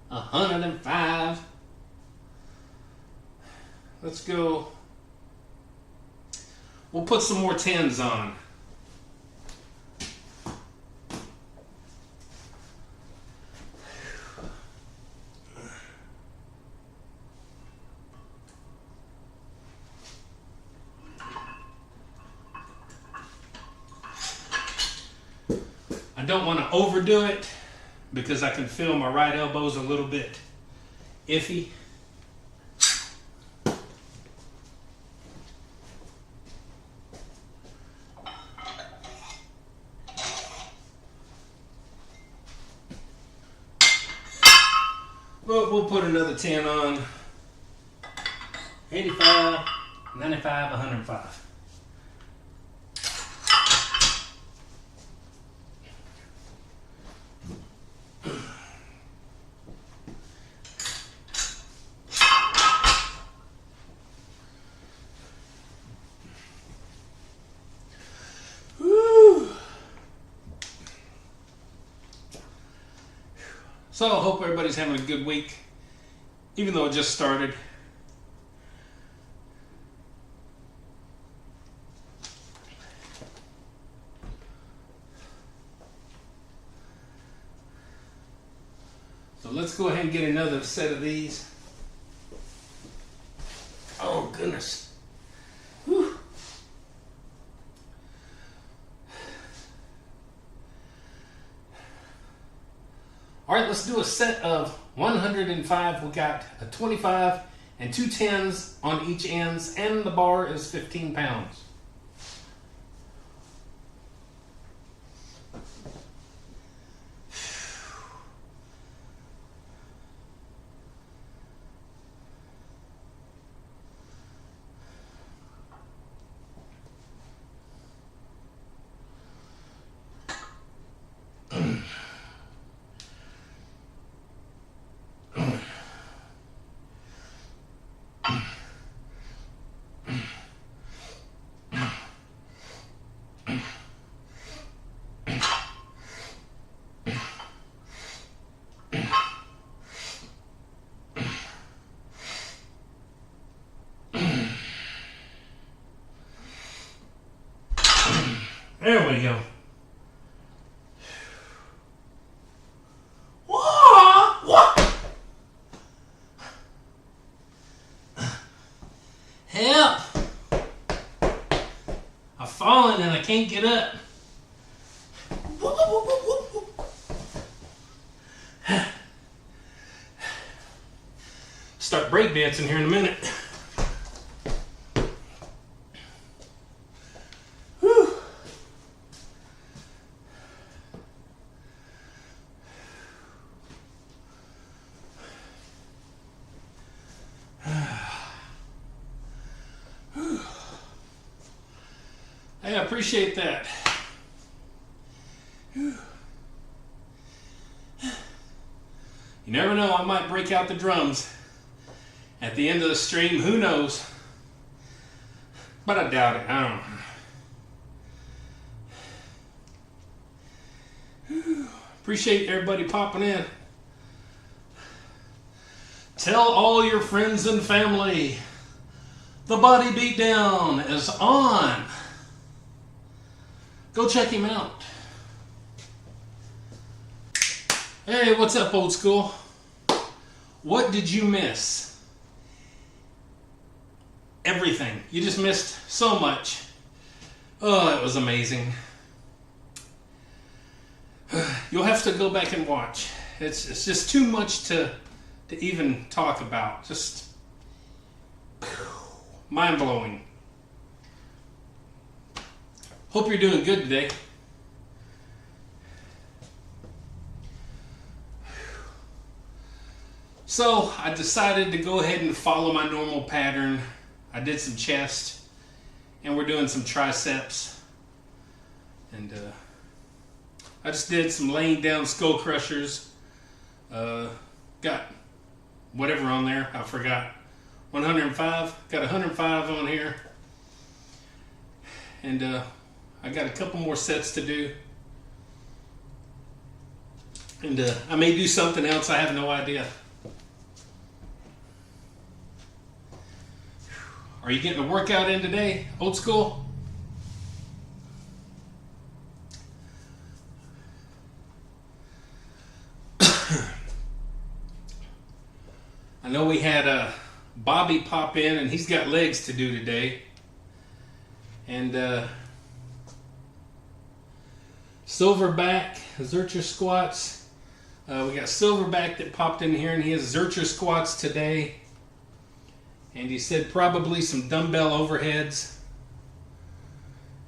105. Let's go. We'll put some more 10s on. I don't want to overdo it because I can feel my right elbow's a little bit iffy. But we'll put another 10 on. 85, 95, 105. So I hope everybody's having a good week, even though it just started. So let's go ahead and get another set of these. Oh goodness. Whew. All right, let's do a set of 105. We got a 25 and 2 10s on each ends, and the bar is 15 pounds. There we go. What? Help! I've fallen and I can't get up. Start breakdancing here in a minute. Hey, I appreciate that. You never know, I might break out the drums at the end of the stream. Who knows? But I doubt it. I don't know. Appreciate everybody popping in. Tell all your friends and family the Body Beatdown is on. Go check him out. Hey, what's up, old school? What did you miss? Everything. You just missed so much. Oh, it was amazing. You'll have to go back and watch. It's just too much to even talk about. Just mind-blowing. Hope you're doing good today. So I decided to go ahead and follow my normal pattern. I did some chest, and we're doing some triceps. And I just did some laying down skull crushers. Got whatever on there, I forgot. 105, got 105 on here. And I got a couple more sets to do. And I may do something else, I have no idea. Are you getting a workout in today, old school? I know we had Bobby pop in, and he's got legs to do today. And Silverback, Zercher squats. We got Silverback that popped in here, and he has Zercher squats today. And he said probably some dumbbell overheads.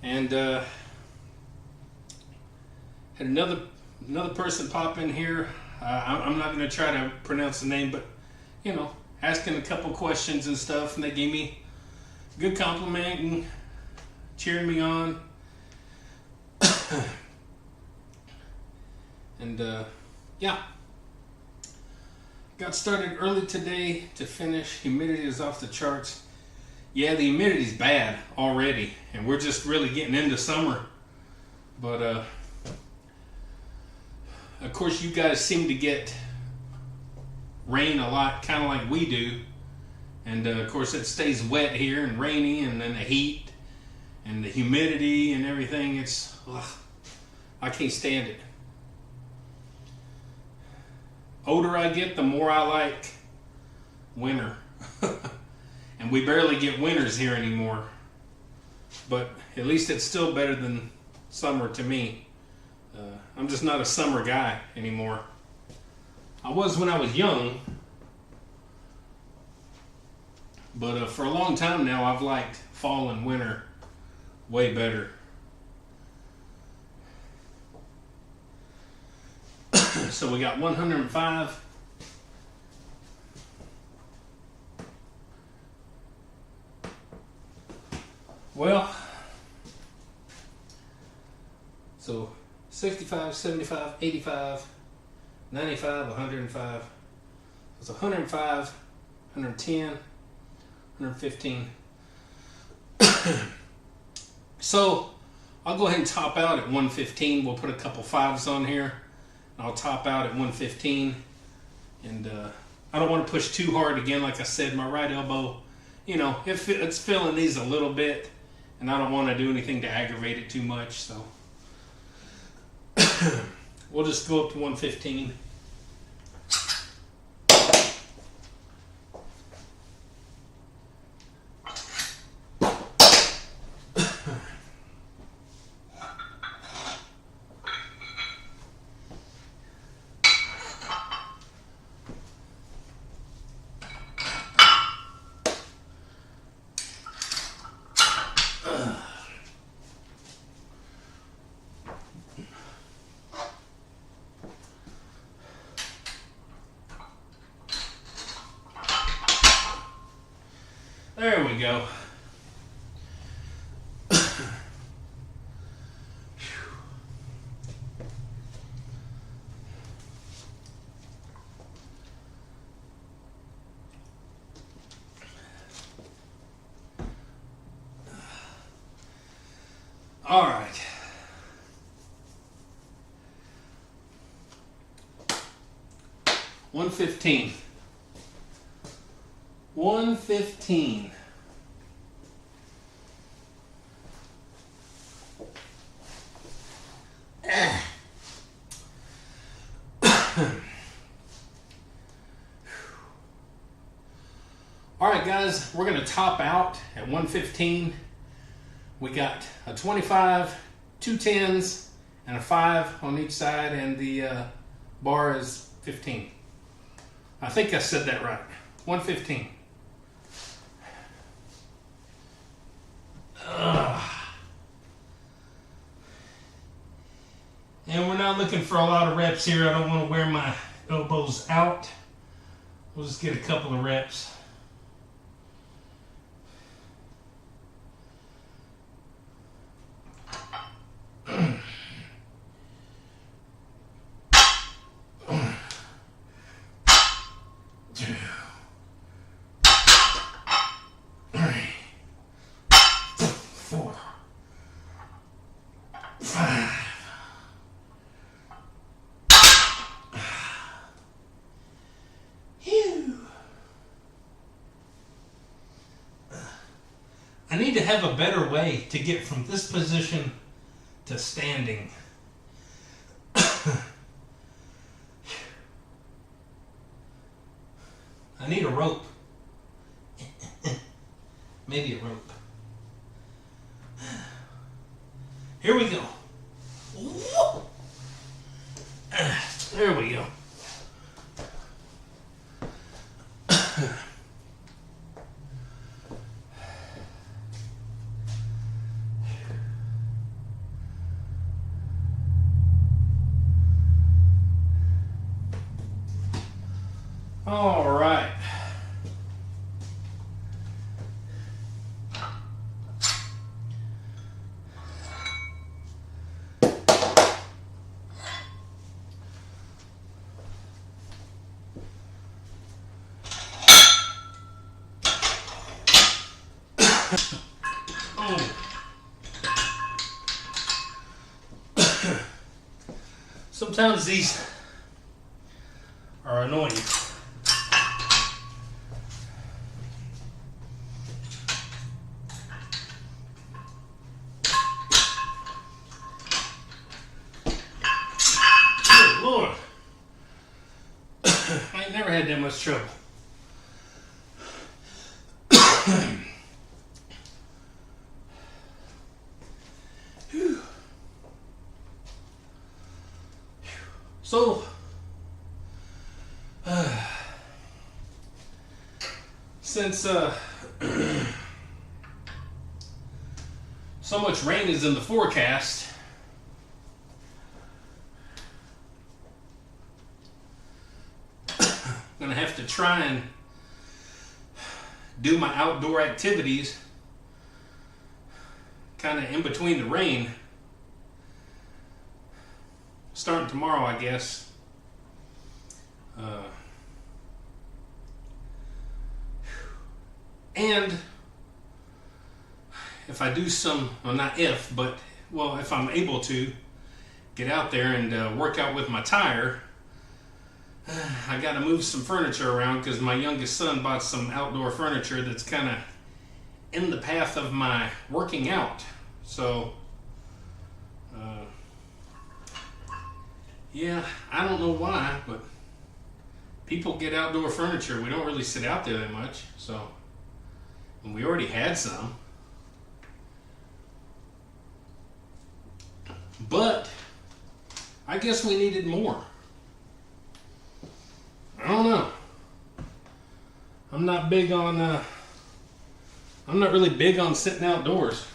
And had another person pop in here. I'm not going to try to pronounce the name, but you know, asking a couple questions and stuff, and they gave me a good compliment and cheering me on. And yeah, got started early today to finish. Humidity is off the charts. Yeah, the humidity's bad already, and we're just really getting into summer. But of course, you guys seem to get rain a lot, kind of like we do. And of course it stays wet here and rainy, and then the heat and the humidity and everything. It's, ugh, I can't stand it. Older I get, the more I like winter. And we barely get winters here anymore. But at least it's still better than summer to me. I'm just not a summer guy anymore. I was when I was young. But for a long time now, I've liked fall and winter way better. So we got 105. Well, so 65, 75, 85, 95, 105. It's 105, 110, 115. So I'll go ahead and top out at 115. We'll put a couple fives on here. I'll top out at 115. And I don't want to push too hard again. Like I said, my right elbow, you know, it's feeling these a little bit. And I don't want to do anything to aggravate it too much. So we'll just go up to 115. There we go. All right. $115. $115. All right, guys, we're going to top out at 115. We got a 25, two 10s, and a 5 on each side, and the bar is 15. I think I said that right. 115. And we're not looking for a lot of reps here. I don't want to wear my elbows out. We'll just get a couple of reps. I need to have a better way to get from this position to standing. I need a rope. Maybe a rope. Here we go. There we go. All right. Sometimes these are annoying. ain't never had that much trouble. So, since so much rain is in the forecast, I'm going to have to try and do my outdoor activities kind of in between the rain. Starting tomorrow, I guess. And if I do some, well, not if, but, well, if I'm able to get out there and work out with my tire, I got to move some furniture around because my youngest son bought some outdoor furniture that's kind of in the path of my working out. So, yeah, I don't know why, but people get outdoor furniture. We don't really sit out there that much, so, and we already had some. But I guess we needed more. I don't know. I'm not really big on sitting outdoors.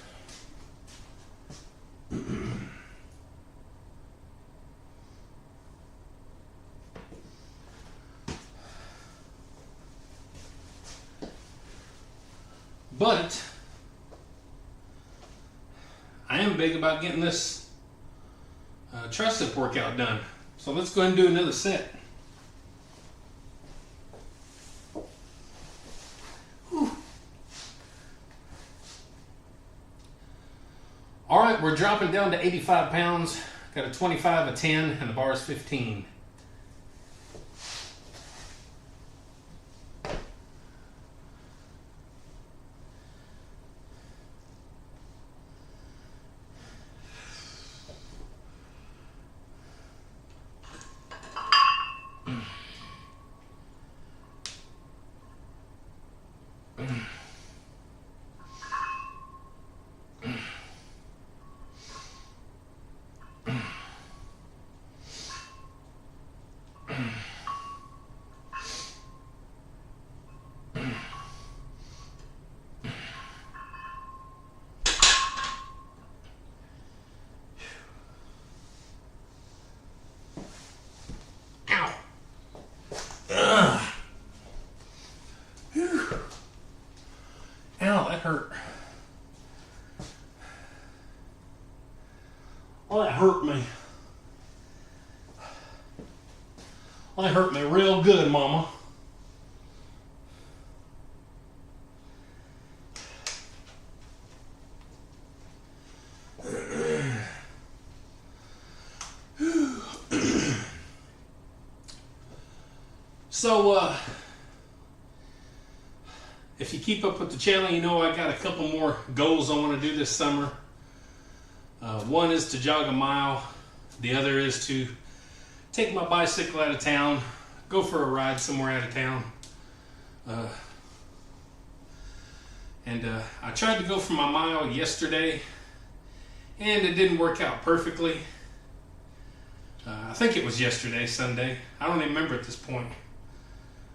But I am big about getting this tricep workout done. So let's go ahead and do another set. Whew. All right, we're dropping down to 85 pounds. Got a 25, a 10, and the bar is 15. Ow, that hurt. Oh, that hurt me. Oh, that hurt me real good, Mama. So, if you keep up with the channel, you know I got a couple more goals I want to do this summer. One is to jog a mile. The other is to take my bicycle out of town, go for a ride somewhere out of town. I tried to go for my mile yesterday, and it didn't work out perfectly. I think it was yesterday, Sunday. I don't even remember at this point.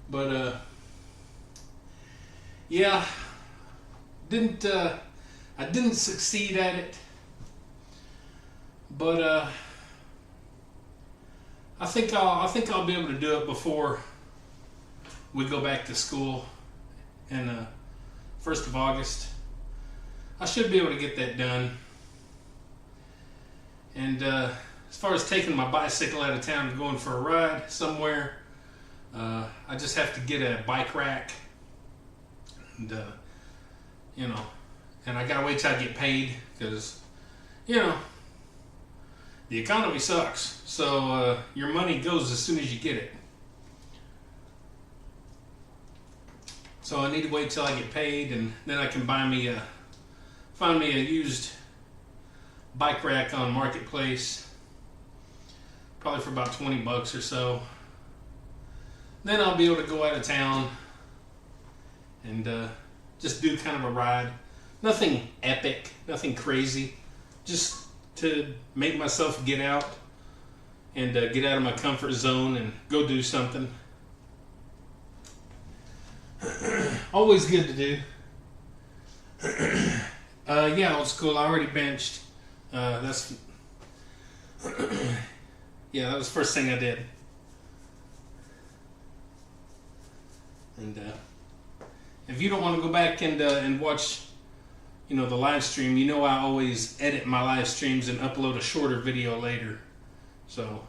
But, yeah, I didn't succeed at it, but I think I'll be able to do it before we go back to school in 1st of August. I should be able to get that done. And as far as taking my bicycle out of town and going for a ride somewhere, I just have to get a bike rack. And, you know, and I gotta wait till I get paid because, you know, the economy sucks. So your money goes as soon as you get it. So I need to wait till I get paid, and then I can find me a used bike rack on Marketplace, probably for about $20 or so. Then I'll be able to go out of town and just do kind of a ride. Nothing epic, nothing crazy. Just to make myself get out and get out of my comfort zone and go do something. Always good to do. Yeah, old school. I already benched. That's yeah, that was the first thing I did. And if you don't want to go back and watch, the live stream, I always edit my live streams and upload a shorter video later. So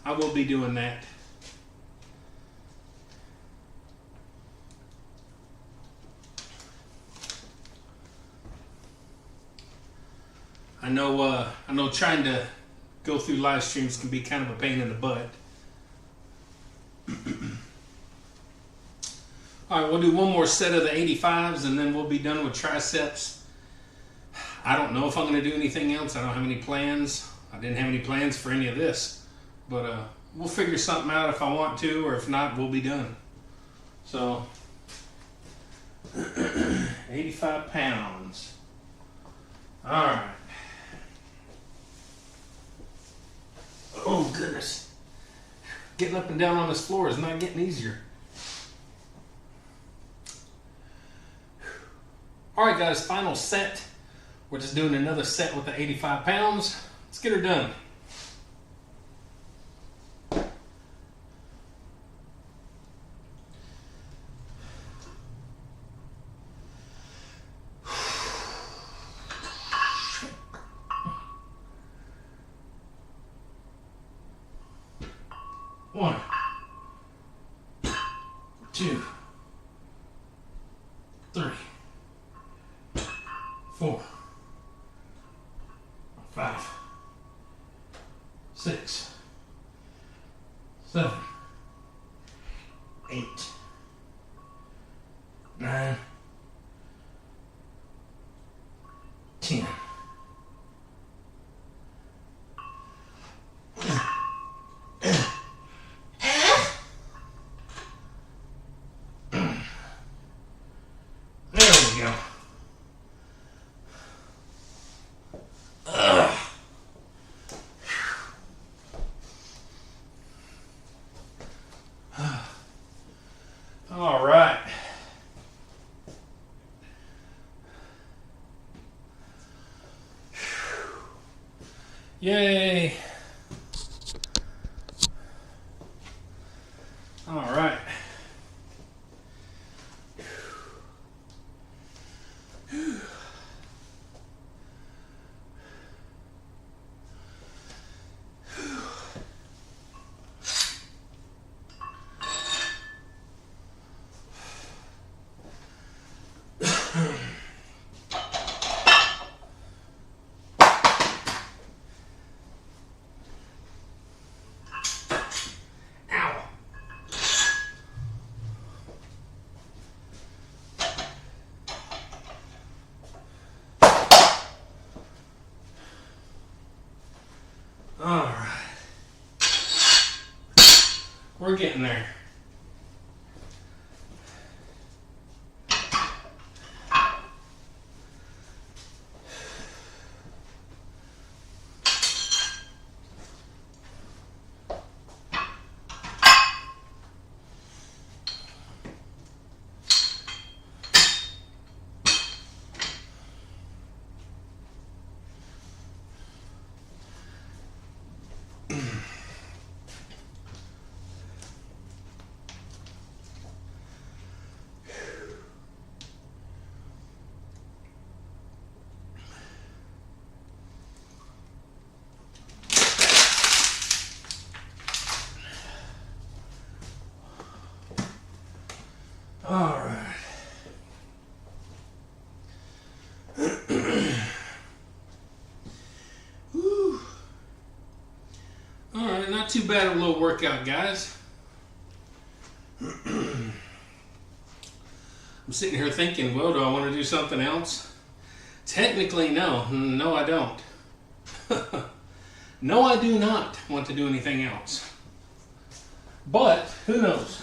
I will be doing that. I know trying to go through live streams can be kind of a pain in the butt. Alright, we'll do one more set of the 85s and then we'll be done with triceps. I don't know if I'm going to do anything else. I don't have any plans. I didn't have any plans for any of this. But we'll figure something out if I want to, or if not, we'll be done. So, 85 pounds. Alright. Oh, goodness. Getting up and down on this floor is not getting easier. Alright guys, final set. We're just doing another set with the 85 pounds. Let's get her done. One, two, three, 4, 5, 6, 7, 8, 9, 10. There we go. All right. Yay. All right. All right. We're getting there. All right. Whew. All right, not too bad of a little workout, guys. I'm sitting here thinking, well, do I want to do something else? Technically, no. No, I don't. No, I do not want to do anything else. But who knows?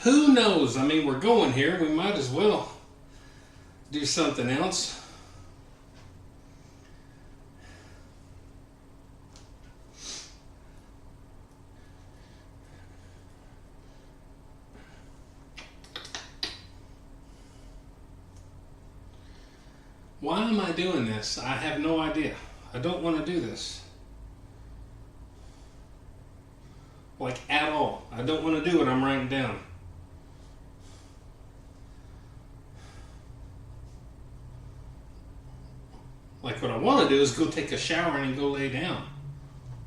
Who knows? I mean, we're going here. We might as well do something else. Why am I doing this? I have no idea. I don't want to do this. Like, at all. I don't want to do what I'm writing down. Like, what I want to do is go take a shower and go lay down.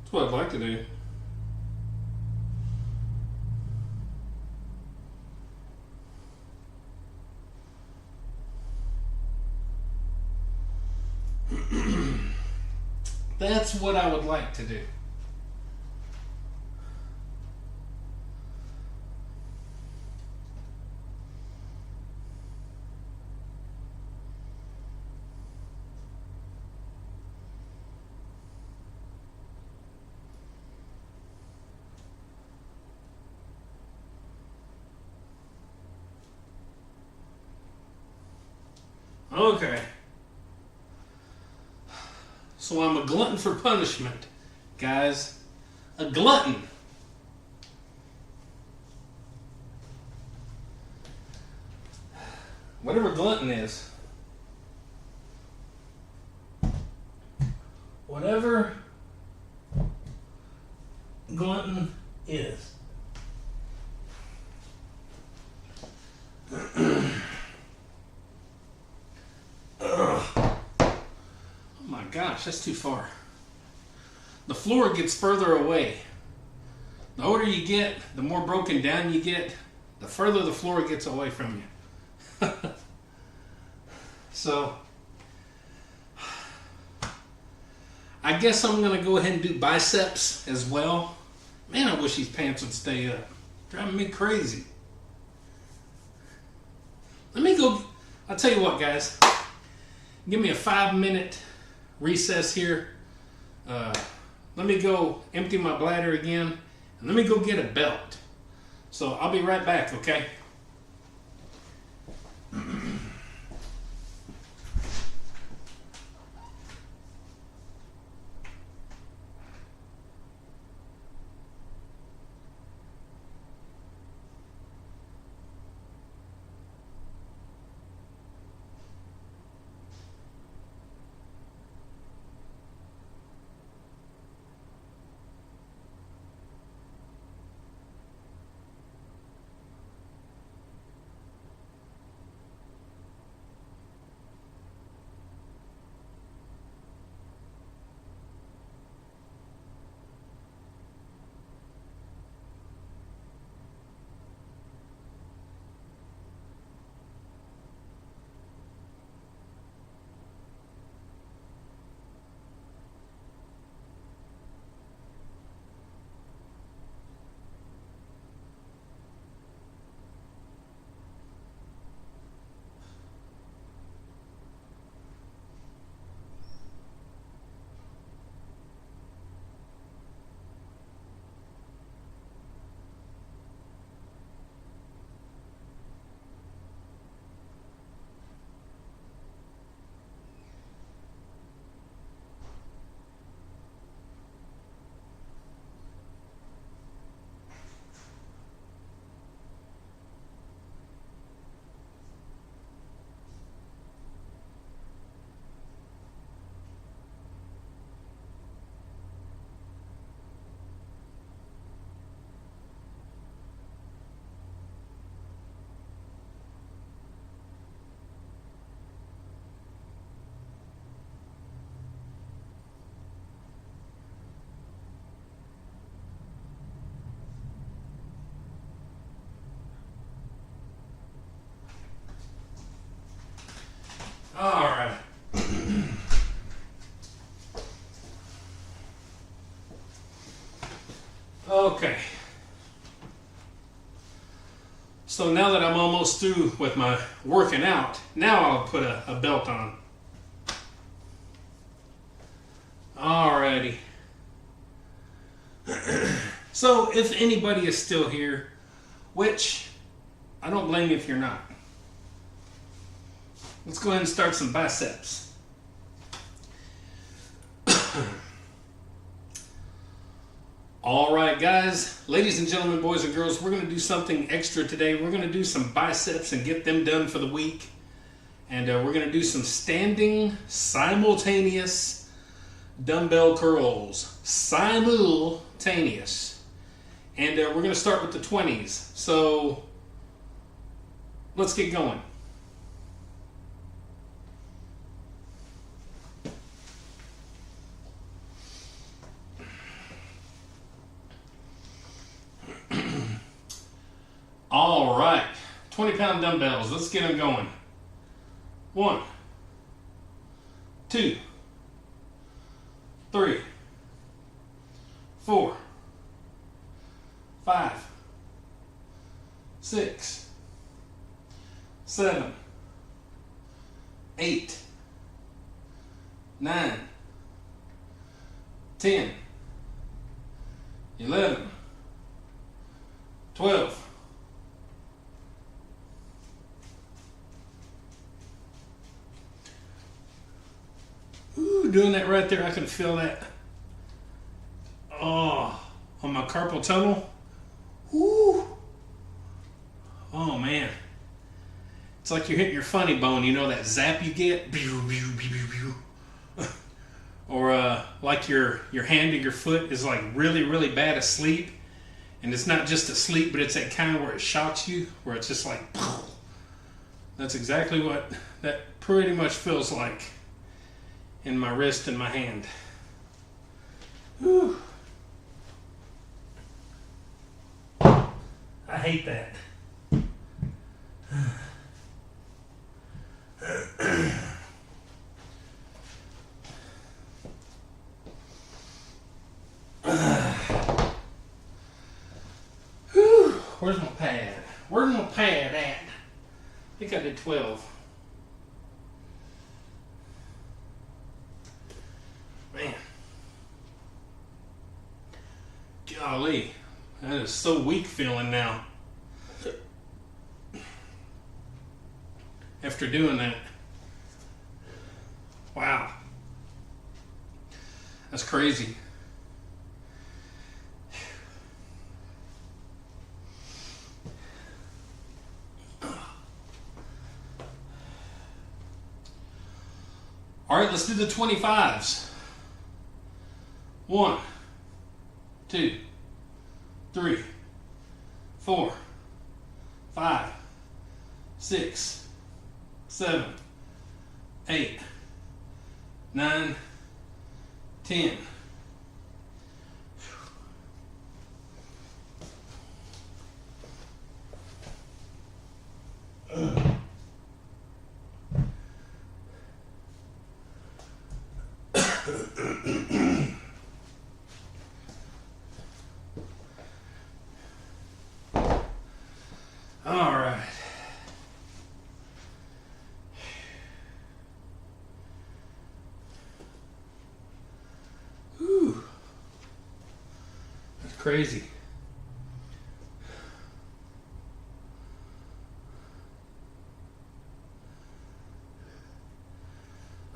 That's what I'd like to do. That's what I would like to do. Okay. So I'm a glutton for punishment, guys. A glutton. Whatever glutton is. Whatever glutton is. Gosh, that's too far. The floor gets further away. The older you get, the more broken down you get, the further the floor gets away from you. So, I guess I'm going to go ahead and do biceps as well. Man, I wish these pants would stay up. Driving me crazy. Let me go. I'll tell you what, guys. Give me a 5-minute recess here. Let me go empty my bladder again, and let me go get a belt. So I'll be right back, okay? All right. Okay. So now that I'm almost through with my working out, now I'll put a belt on. Alrighty. So, if anybody is still here, which I don't blame you if you're not, let's go ahead and start some biceps. Alright, guys, ladies and gentlemen, boys and girls, we're going to do something extra today. We're going to do some biceps and get them done for the week. And we're going to do some standing simultaneous dumbbell curls. Simultaneous. And we're going to start with the 20s. So let's get going. All right, 20-pound dumbbells. Let's get them going. 1, 2, 3, 4, 5, 6, 7, 8, 9, 10, 11, 12. Ooh, doing that right there, I can feel that. Oh, on my carpal tunnel. Ooh. Oh man. It's like you're hitting your funny bone, you know that zap you get? Or like your hand or your foot is like really, really bad asleep. And it's not just asleep, but it's that kind where it shocks you, where it's just like, that's exactly what that pretty much feels like in my wrist and my hand. Whew. I hate that. Whew. Where's my pad? Where's my pad at? I think I did 12. Man. Golly. That is so weak feeling now. After doing that. Wow. That's crazy. All right, let's do the 25s. 1, 2, 3, 4, 5, 6, 7, 8, 9, 10. All right. Whew. That's crazy.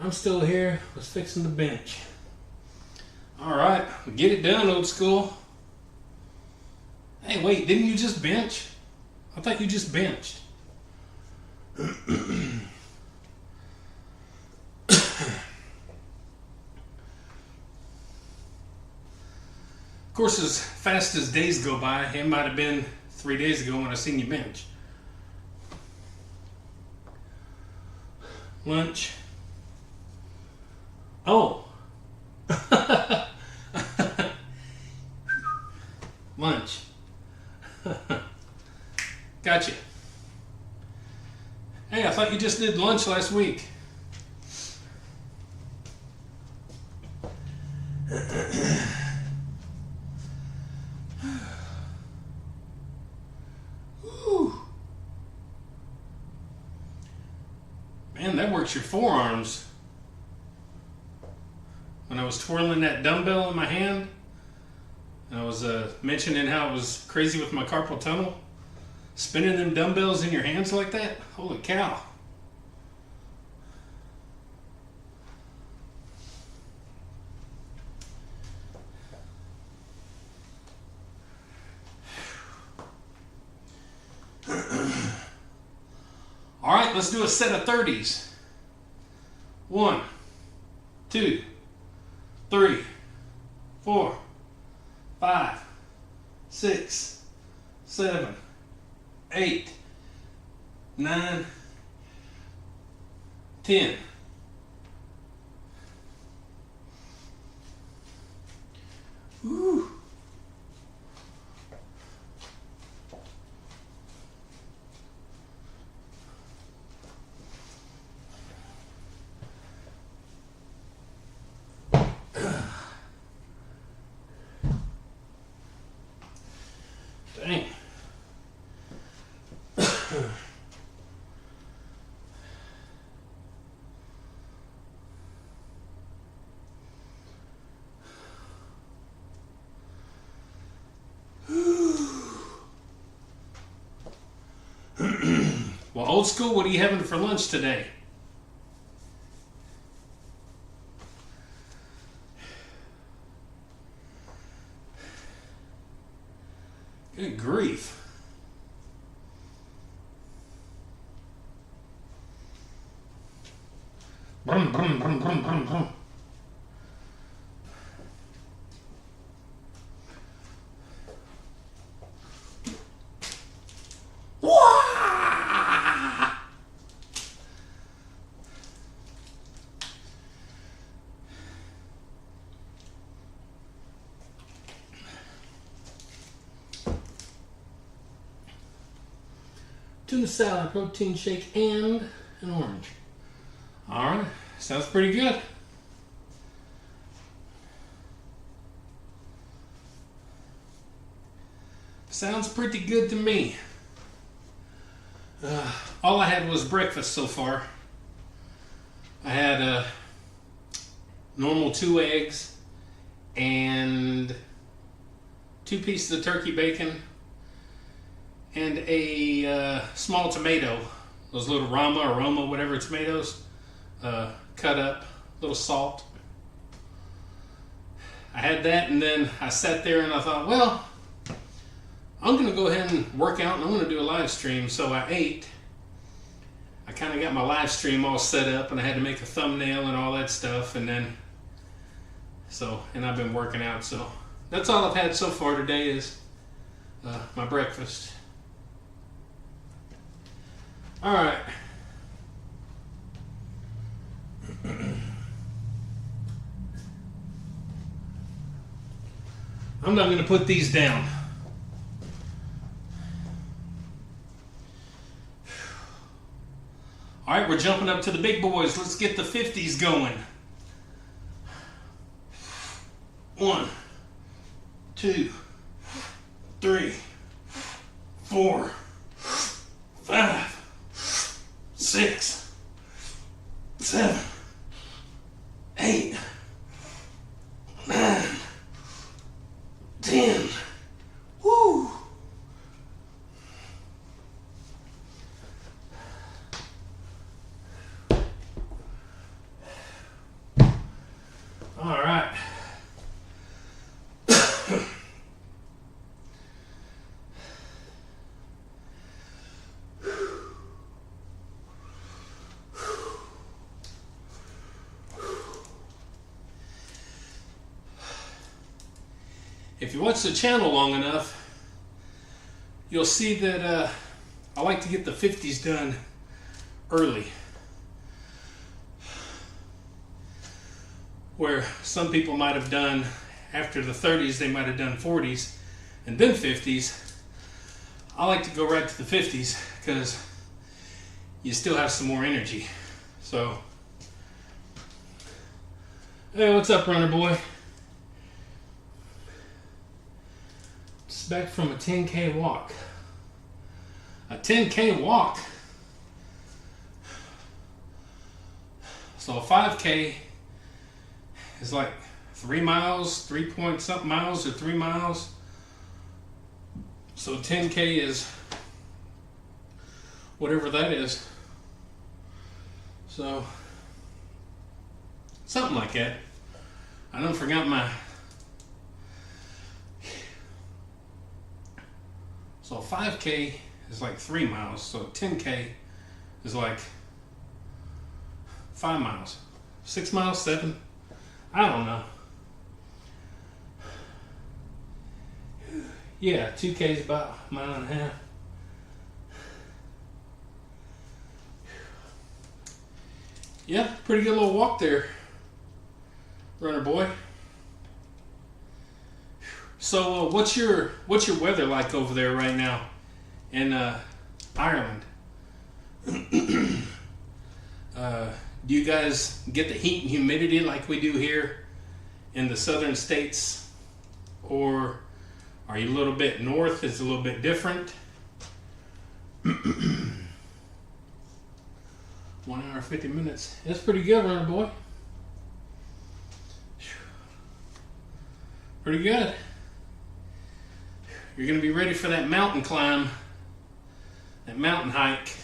I'm still here. Was fixing the bench. All right, get it done, old school. Hey, wait, didn't you just bench? I thought you just benched. Of course, as fast as days go by, it might have been 3 days ago when I seen you bench. Lunch. Oh. Lunch. Gotcha. Hey, I thought you just did lunch last week. Man, that works your forearms. when I was twirling that dumbbell in my hand. I was mentioning how it was crazy with my carpal tunnel. Spinning them dumbbells in your hands like that? Holy cow. All right, let's do a set of 30s. 1, 2, 3, 4, 5, 6, 7, 8, 9, 10. Woo. Dang. Well, old school, what are you having for lunch today? Good grief. Brum, brum, brum, brum, brum, brum. Tuna salad, protein shake, and an orange. All right, sounds pretty good. Sounds pretty good to me. All I had was breakfast so far. I had a normal 2 eggs and 2 pieces of turkey bacon and a small tomato, those little Roma, whatever tomatoes, cut up, little salt. I had that, and then I sat there and I thought, well, I'm going to go ahead and work out and I'm going to do a live stream. So I ate. I kind of got my live stream all set up and I had to make a thumbnail and all that stuff. And then, and I've been working out. So that's all I've had so far today is my breakfast. All right. I'm not going to put these down. All right, we're jumping up to the big boys. Let's get the 50s going. 1, 2, 3, 4, 5, 6, 7, 8, 9, 10. Woo! All right. If you watch the channel long enough, you'll see that I like to get the 50s done early. Where some people might have done, after the 30s, they might have done 40s and then 50s. I like to go right to the 50s because you still have some more energy. So, hey, what's up, runner boy? Just back from a 10K walk. A 10K walk. So a 5K is like 3 miles, 3 point something miles, or 3 miles. So 10K is whatever that is. So something like that. I done forgot my. So 5K is like 3 miles. So 10K is like 5 miles. 6 miles, 7. I don't know. Yeah, 2K is about a mile and a half. Yeah, pretty good little walk there, runner boy. So, what's your weather like over there right now in Ireland? Do you guys get the heat and humidity like we do here in the southern states, or are you a little bit north? It's a little bit different. 1 hour 50 minutes. That's pretty good, runner boy. Pretty good. You're going to be ready for that mountain climb, that mountain hike.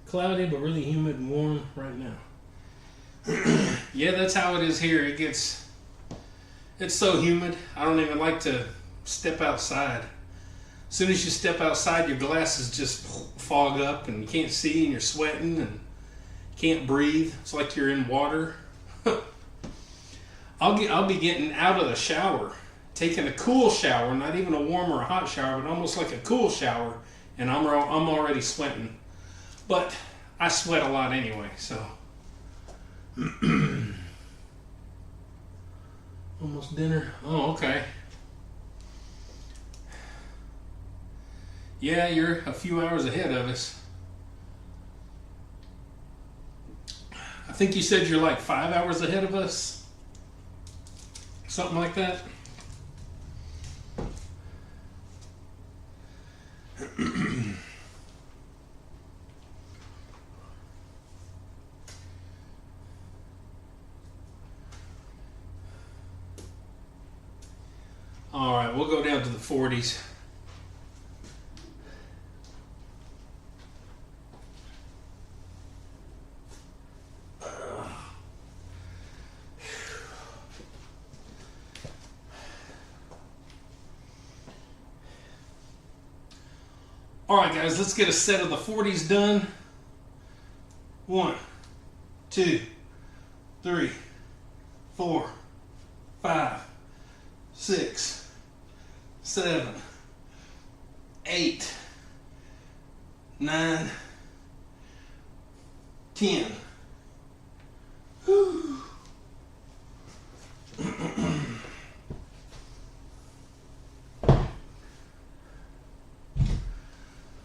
Cloudy but really humid and warm right now. Yeah, that's how it is here. It's so humid. I don't even like to step outside. As soon as you step outside, your glasses just fog up and you can't see and you're sweating and can't breathe. It's like you're in water. I'll be getting out of the shower, taking a cool shower, not even a warm or a hot shower, but almost like a cool shower, and I'm already sweating. But I sweat a lot anyway, so. Almost dinner. Oh, okay. Yeah, you're a few hours ahead of us. I think you said you're like 5 hours ahead of us. Something like that. All right, we'll go down to the 40s. All right, guys, let's get a set of the 40s done. 1, 2, 3, 4, 5, 6, 7, 8, 9, 10. Whew.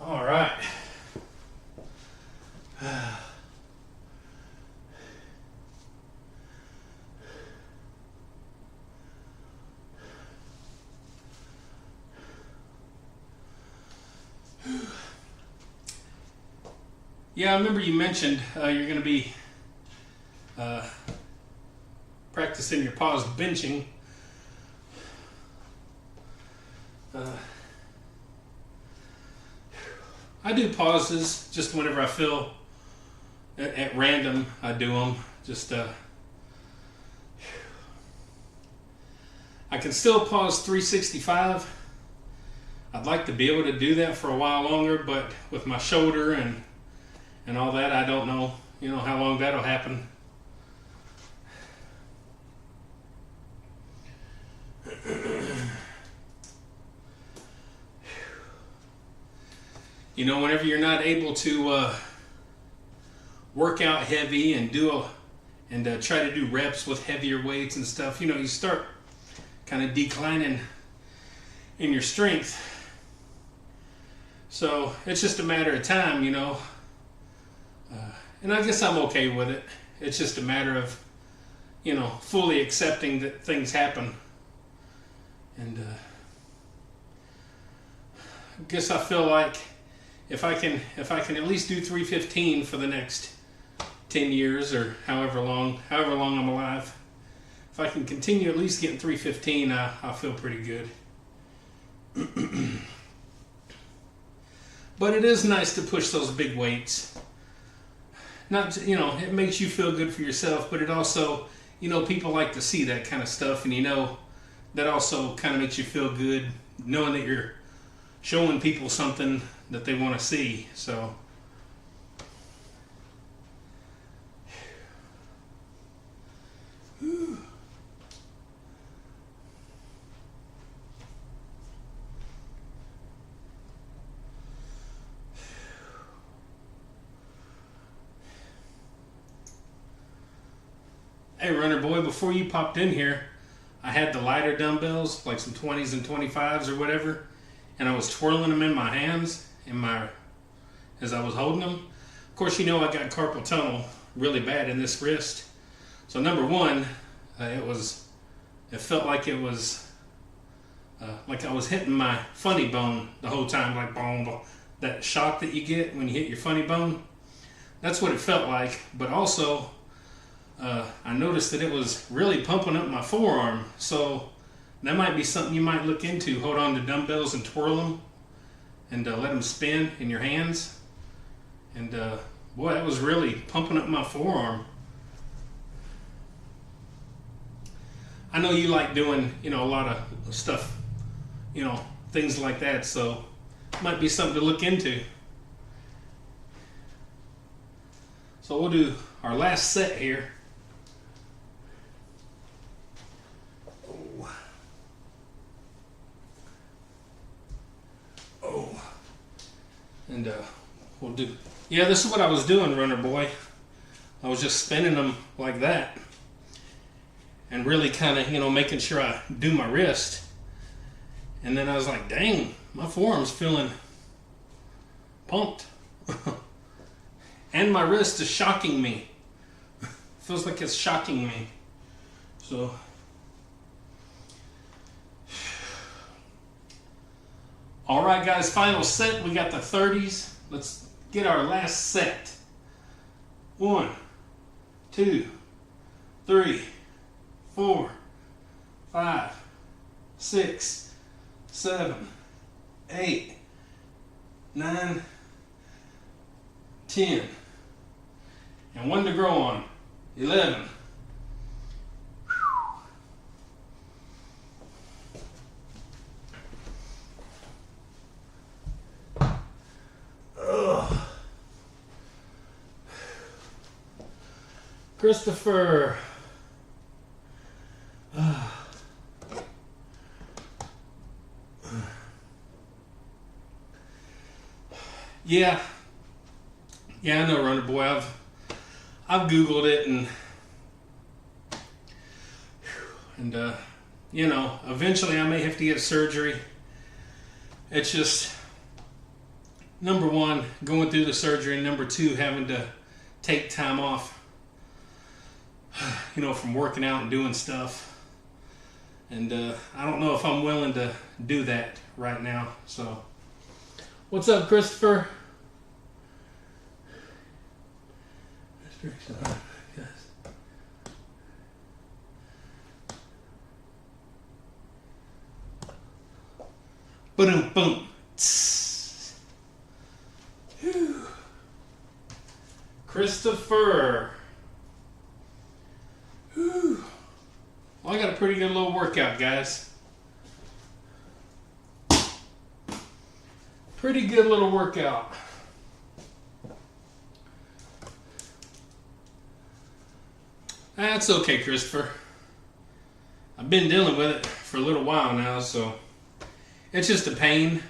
All right. Yeah, I remember you mentioned you're going to be practicing your paused benching. I do pauses just whenever I feel at random. I do them. Just I can still pause 365. I'd like to be able to do that for a while longer, but with my shoulder and all that, I don't know, how long that'll happen. Whenever you're not able to work out heavy and try to do reps with heavier weights and stuff, you start kind of declining in your strength. So it's just a matter of time, and I guess I'm okay with it. It's just a matter of, fully accepting that things happen. And I guess I feel like if I can at least do 315 for the next, 10 years or however long I'm alive. If I can continue at least getting 315, I'll feel pretty good. But it is nice to push those big weights. Not to, it makes you feel good for yourself, but it also, people like to see that kind of stuff, and that also kind of makes you feel good knowing that you're showing people something that they want to see. So hey, runner boy, before you popped in here, I had the lighter dumbbells, like some 20s and 25s or whatever, and I was twirling them in my hands as I was holding them. Of course, I got carpal tunnel really bad in this wrist. So number one, it felt like it was like I was hitting my funny bone the whole time, like boom, boom. That shock that you get when you hit your funny bone. That's what it felt like. But also, I noticed that it was really pumping up my forearm. So that might be something you might look into. Hold on to dumbbells and twirl them and let them spin in your hands. And boy, that was really pumping up my forearm. I know you like doing, a lot of stuff, things like that. So it might be something to look into. So we'll do our last set here. And we'll do, this is what I was doing, runner boy. I was just spinning them like that and really kind of, making sure I do my wrist. And then I was like, dang, my forearm's feeling pumped. And my wrist is shocking me. Feels like it's shocking me. So all right, guys, final set. We got the 30s. Let's get our last set. 1, 2, 3, 4, 5, 6, 7, 8, 9, 10. And 1 to grow on. 11. Christopher. Yeah, I know, runner boy. I've Googled it and eventually I may have to get surgery. It's just, number one, going through the surgery, and number two, having to take time off, from working out and doing stuff. And I don't know if I'm willing to do that right now. So, what's up, Christopher? Boom, boom. Christopher. Whew. Well, I got a pretty good little workout, guys. Pretty good little workout. That's okay, Christopher. I've been dealing with it for a little while now, so it's just a pain.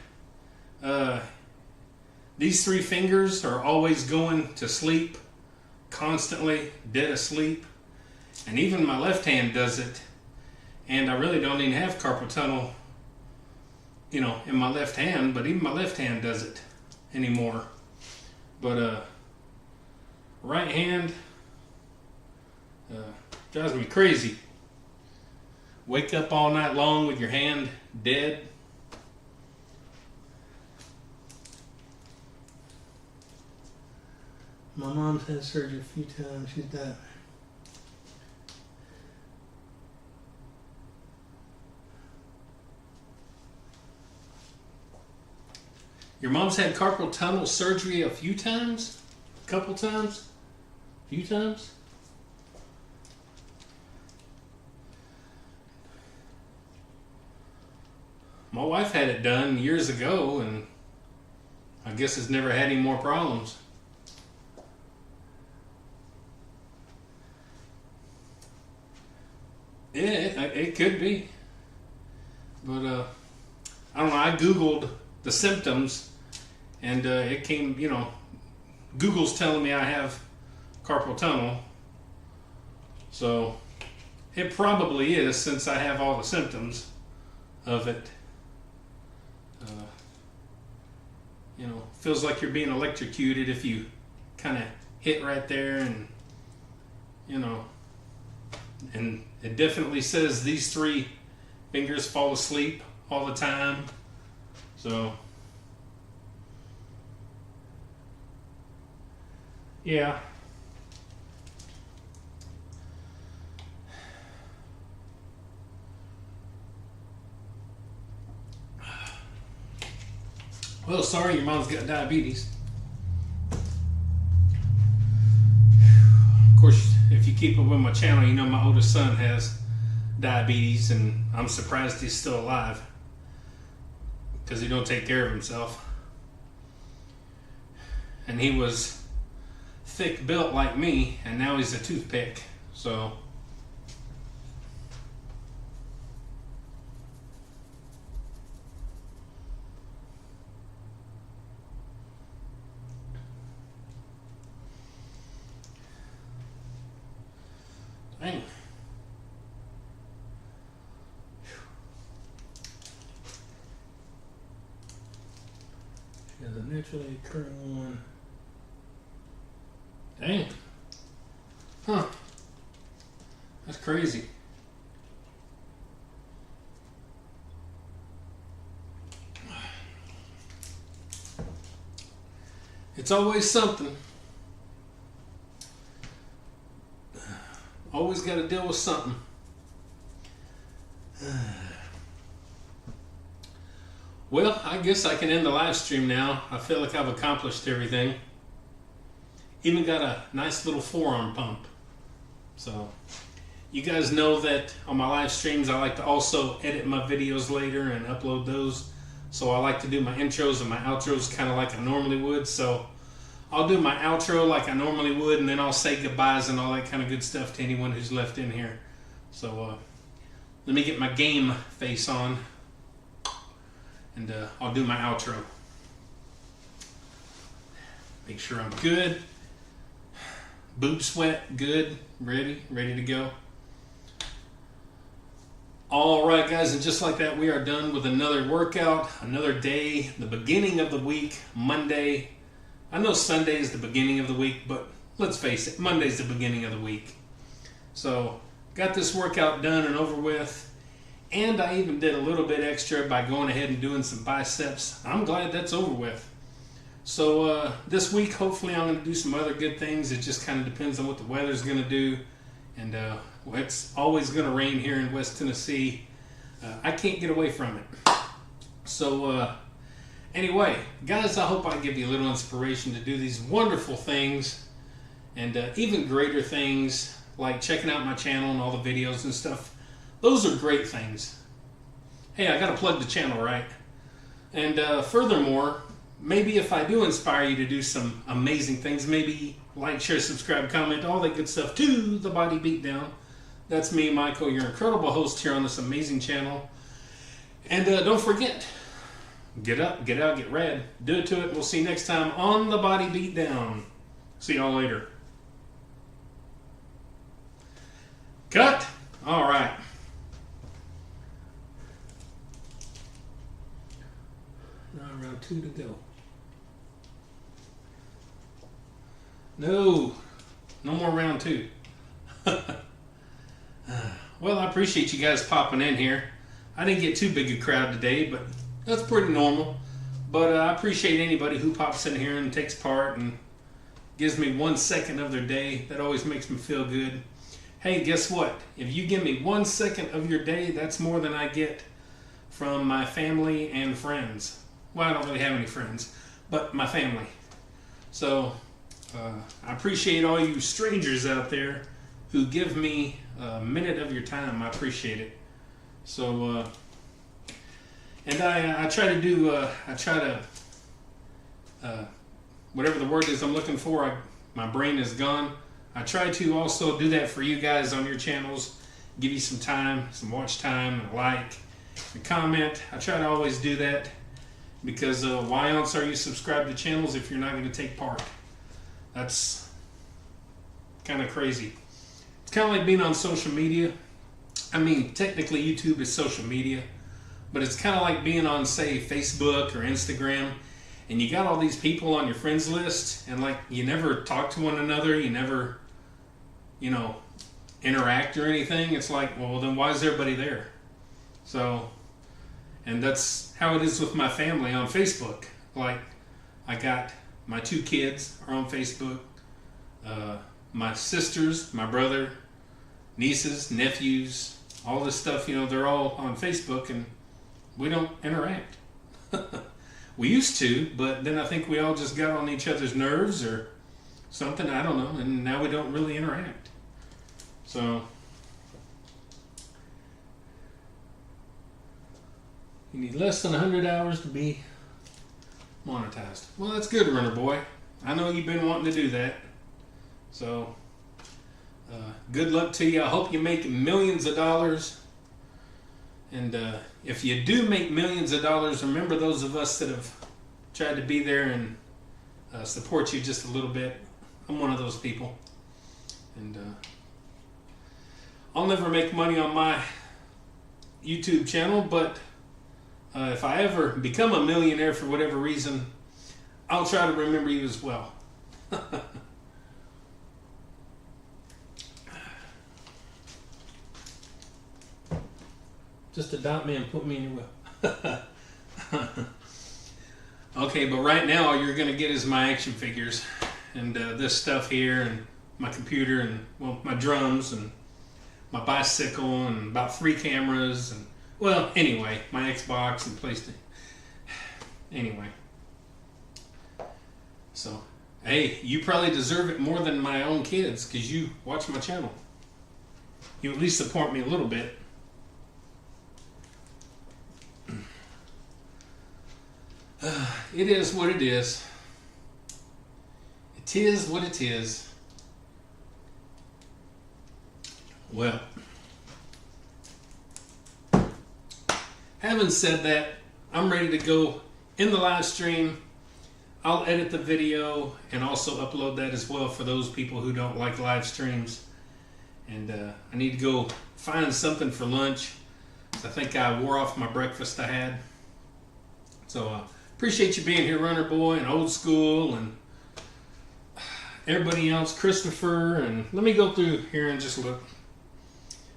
These 3 fingers are always going to sleep, constantly dead asleep. And even my left hand does it. And I really don't even have carpal tunnel, in my left hand, but even my left hand does it anymore. But right hand drives me crazy. Wake up all night long with your hand dead. My mom's had surgery a few times. She's died. Your mom's had carpal tunnel surgery a few times? A couple times? A few times? My wife had it done years ago, and I guess has never had any more problems. Yeah, it could be. But, I don't know, I Googled the symptoms, and it came, Google's telling me I have carpal tunnel. So, it probably is, since I have all the symptoms of it. Feels like you're being electrocuted if you kind of hit right there, and and it definitely says these 3 fingers fall asleep all the time. So yeah. Well, sorry your mom's got diabetes. Of course, if you keep up with my channel, you know my oldest son has diabetes, and I'm surprised he's still alive because he don't take care of himself. And he was thick built like me, and now he's a toothpick. So dang. She has a naturally occurring one. Dang. Huh. That's crazy. It's always something. Always got to deal with something. Well, I guess I can end the live stream now. I feel like I've accomplished everything. Even got a nice little forearm pump. So, you guys know that on my live streams I like to also edit my videos later and upload those. So I like to do my intros and my outros kind of like I normally would. So I'll do my outro like I normally would, and then I'll say goodbyes and all that kind of good stuff to anyone who's left in here. So let me get my game face on, and I'll do my outro. Make sure I'm good. Boob sweat, good, ready to go. Alright guys, and just like that, we are done with another workout, another day, the beginning of the week, Monday. I know Sunday is the beginning of the week, but let's face it, Monday's the beginning of the week. So, got this workout done and over with, and I even did a little bit extra by going ahead and doing some biceps. I'm glad that's over with. So, this week, hopefully I'm going to do some other good things. It just kind of depends on what the weather's going to do. And it's always going to rain here in West Tennessee. I can't get away from it. So, anyway, guys, I hope I give you a little inspiration to do these wonderful things and even greater things, like checking out my channel and all the videos and stuff. Those are great things. Hey, I got to plug the channel, right? And furthermore, maybe if I do inspire you to do some amazing things, maybe like, share, subscribe, comment, all that good stuff to The Body Beatdown. That's me, Michael, your incredible host here on this amazing channel. And don't forget, get up, get out, get rad. Do it to it. We'll see you next time on The Body Beatdown. See y'all later. Cut. All right. Now round 2 to go. No more round 2. Well, I appreciate you guys popping in here. I didn't get too big a crowd today, but that's pretty normal. But I appreciate anybody who pops in here and takes part and gives me 1 second of their day. That always makes me feel good. Hey, guess what? If you give me 1 second of your day, that's more than I get from my family and friends. Well, I don't really have any friends, but my family. So I appreciate all you strangers out there who give me a minute of your time. I appreciate it. So, and I try to do, whatever the word is I'm looking for, my brain is gone. I try to also do that for you guys on your channels, give you some time, some watch time, a like, a comment. I try to always do that because why else are you subscribed to channels if you're not going to take part? That's kind of crazy. It's kind of like being on social media. I mean, technically YouTube is social media, but it's kind of like being on, say, Facebook or Instagram, and you got all these people on your friends list, and like you never talk to one another, you never, you know, interact or anything. It's like, well, then why is everybody there? So, and that's how it is with my family on Facebook. Like, I got my 2 kids are on Facebook, my sisters, my brother, nieces, nephews, all this stuff, you know, they're all on Facebook, and we don't interact. We used to, but then I think we all just got on each other's nerves or something, I don't know, and now we don't really interact. So, you need less than 100 hours to be monetized. Well, that's good, Runner Boy. I know you've been wanting to do that. So, good luck to you. I hope you make millions of dollars. And if you do make millions of dollars, remember those of us that have tried to be there and support you just a little bit. I'm one of those people. And I'll never make money on my YouTube channel, but if I ever become a millionaire for whatever reason, I'll try to remember you as well. Just adopt me and put me in your will. Okay, but right now all you're going to get is my action figures and this stuff here and my computer and, well, my drums and my bicycle and about 3 cameras and, well, anyway, my Xbox and PlayStation. Anyway. So, hey, you probably deserve it more than my own kids because you watch my channel. You at least support me a little bit. It is what it is. It is what it is. Well, having said that, I'm ready to go in the live stream. I'll edit the video and also upload that as well for those people who don't like live streams. And I need to go find something for lunch. I think I wore off my breakfast I had. So appreciate you being here, Runner Boy and Old School and everybody else, Christopher. And let me go through here and just look.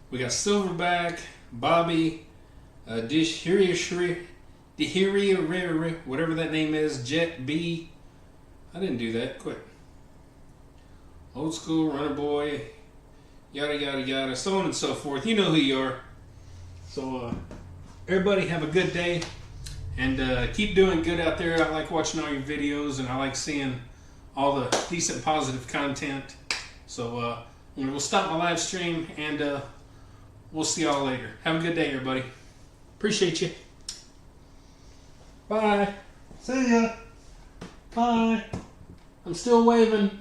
We got Silverback, Bobby, Dihiri, whatever that name is, Jet B. I didn't do that. Quit. Old School, Runner Boy, yada yada yada, so on and so forth. You know who you are. So everybody have a good day and keep doing good out there. I like watching all your videos and I like seeing all the decent positive content. So we'll stop my live stream and we'll see y'all later. Have a good day, everybody. Appreciate you. Bye. See ya. Bye. I'm still waving.